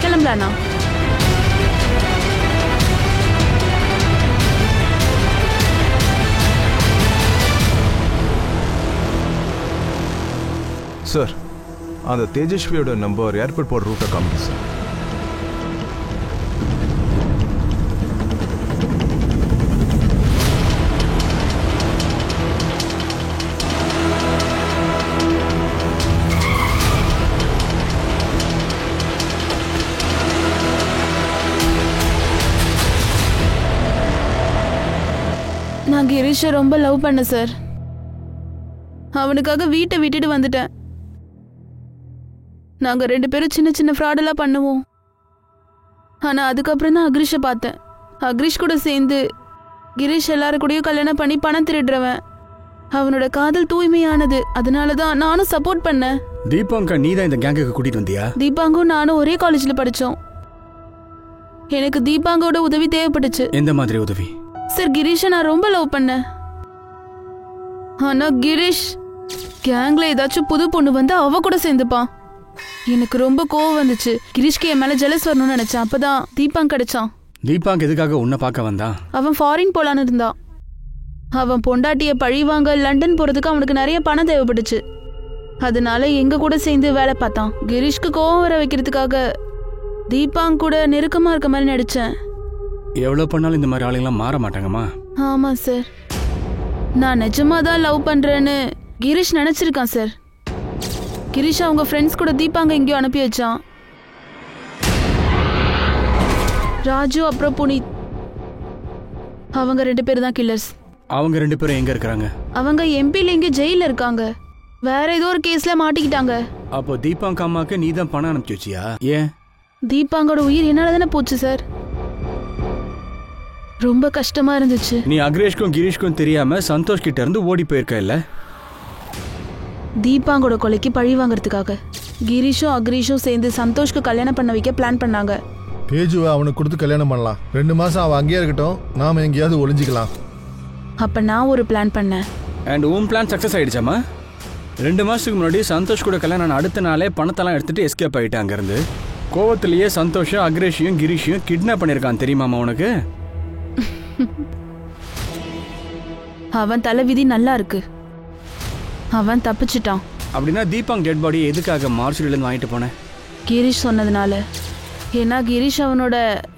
கிளம்பலாண்ணா. சார் அந்த தேஜஸ்வியோட நம்பர் ஏர்போர்ட் போகிற ரூட்டை காமிங்க சார். நான் கிரீஷை ரொம்ப லவ் பண்ணேன் சார். அவனுக்காக வீட்டை விட்டுட்டு வந்துட்டேன். நாங்கள் 2 பேரும் சின்ன சின்ன ஃப்ராடெல்லாம் பண்ணுவோம். ஆனால் அதுக்கப்புறம் தான் அக்ரிஷை பார்த்தேன். அக்ரிஷ் கூட சேர்ந்து கிரீஷ் எல்லாரும் கூடயும் கல்யாணம் பண்ணி பணம் திருடுறவன். அவனோட காதல் தூய்மையானது. அதனால தான் நானும் சப்போர்ட் பண்ணேன். தீபாங்கா, நீ தான் இந்த கேங்குக்கு கூட்டிட்டு வந்தியா? தீபாங்கும் நானும் ஒரே காலேஜில் படித்தோம். எனக்கு தீபாங்கோட உதவி தேவைப்பட்டுச்சு. எந்த மாதிரி உதவி? சார், கிரீஷை நான் ரொம்ப லவ் பண்ணேன். ஆனா கிரீஷ் கேங்ல ஏதாச்சும் புது பொண்ணு வந்து அவ கூட சேர்ந்துப்பான். எனக்கு ரொம்ப கோவம் வந்துச்சு. கிரீஷ்க்கு என் மேல ஜெலஸ் வரணும்னு நினைச்சேன். அப்பதான் தீபாங் கிடைச்சான். தீபாங் எதுக்காக உன்னை பார்க்க வந்தான்? அவன் ஃபாரின் போலான்னு இருந்தான். அவன் பொண்டாட்டிய பழிவாங்க லண்டன் போறதுக்கு அவனுக்கு நிறைய பணம் தேவைப்பட்டுச்சு. அதனால எங்க கூட சேர்ந்து வேலை பார்த்தான். கிரீஷ்க்கு கோவம் வர வைக்கிறதுக்காக தீபாங் கூட நெருக்கமா இருக்க மாதிரி நடிச்சேன். எவ்வளவு பண்ணாலும் இந்த மாதிரி ஆளுங்களாம் மாற மாட்டாங்கம்மா. ஆமா சார், நான் நிஜமாதான் லவ் பண்றேன்னு கிரீஷ் நினைச்சிருக்கான் சார். கிரீஷ் அவங்க ஃப்ரெண்ட்ஸ் கூட தீபாங்க எங்கேயோ அனுப்பி வச்சான். ராஜு அப்புறம் புனித், அவங்க 2 பேர் தான் கில்லர்ஸ். அவங்க 2 பேரும் எங்க இருக்காங்க? அவங்க எம்பில எங்க ஜெயில இருக்காங்க. வேற ஏதோ ஒரு கேஸ்ல மாட்டிக்கிட்டாங்க. அப்போ தீபாங்க அம்மாக்கு நீ தான் பணம் அனுப்பிச்சு வச்சியா? ஏன்? தீபாங்கோட உயிர் என்னால தானே போச்சு சார். ரொம்ப கஷ்டமா இருந்துச்சு. நீ அக்ரேஷ்க்கும் கிரீஷ்க்கும் தெரியாம சந்தோஷ் கிட்ட இருந்து ஓடி போயிருக்க இல்ல? தீபாங்கோட கொலைக்கு பழி வாங்கறதுக்காக கிரீஷும் அக்ரீஷும் சேர்ந்து சந்தோஷ்க்கு கல்யாணம் பண்ண வைக்க பிளான் பண்ணாங்க. தேஜுவை அவனுக்கு கொடுத்து கல்யாணம் பண்ணலாம். 2 மாசம் அவன் அங்கேயே இருக்கட்டும், நாம எங்கேயாவது ஒளிஞ்சிக்கலாம். அப்ப நான் ஒரு பிளான் பண்ணேன். அண்ட் உன் பிளான் சக்சஸ் ஆயிடுச்சாமா? 2 மாசத்துக்கு முன்னாடி சந்தோஷ் கூட கல்யாணம் அடுத்த நாளே பணத்தெல்லாம் எடுத்துட்டு எஸ்கேப் ஆயிட்டு அங்கிருந்து. கோவத்திலேயே சந்தோஷம் அக்ரேஷையும் கிரீஷையும் கிட்னாப் பண்ணிருக்கான் தெரியுமாமா உனக்கு? அவன் தலைவிதி நல்லா இருக்கு. அவன் தப்பிச்சிட்டான். அப்படின்னா தீபாங் டெட் பாடி எதுக்காக மார்ச்சுரியிலேருந்து வாங்கிட்டு போனேன்? கிரீஷ் சொன்னதுனால. ஏன்னா கிரீஷ் அவனோட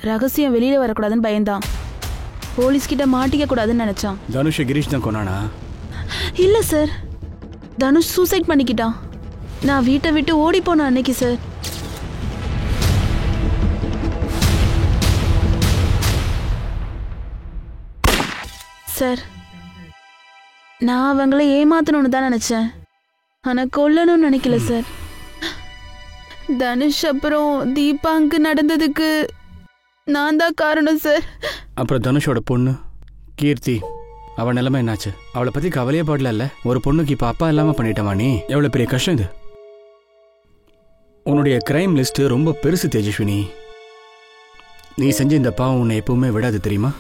ரகசியம் வெளியில வரக்கூடாதுன்னு பயந்தான். போலீஸ் கிட்ட மாட்டிக்க கூடாதுன்னு நினைச்சான். தனுஷ் கிரீஷ் தான் கொண்டானா? இல்ல சார், தனுஷ் சூசைட் பண்ணிக்கிட்டான். நான் வீட்டை விட்டு ஓடி போனேன் அன்னைக்கு சார். சார், நான் அவங்கள ஏமாத்தணும்னு தான் நினைச்சேன். ஆனா கொல்லணும்னு நினைக்கல சார். தனுஷ் அப்புறம் தீபாங்கு நடந்ததுக்கு நான் தான் காரணம் சார். அப்புறம் தனுஷோட பொண்ணு கீர்த்தி, அவள் நிலைமை என்னாச்சு? அவளை பத்தி கவலையே படல. ஒரு பொண்ணுக்கு இப்ப அப்பா இல்லாம பண்ணிட்டமா நீ? எவ்வளவு பெரிய கஷ்டம் இது. உன்னுடைய கிரைம் லிஸ்ட் ரொம்ப பெருசு தேஜஸ்வினி. நீ செஞ்ச இந்த பாவம் உன்னை எப்பவுமே விடாது தெரியுமா?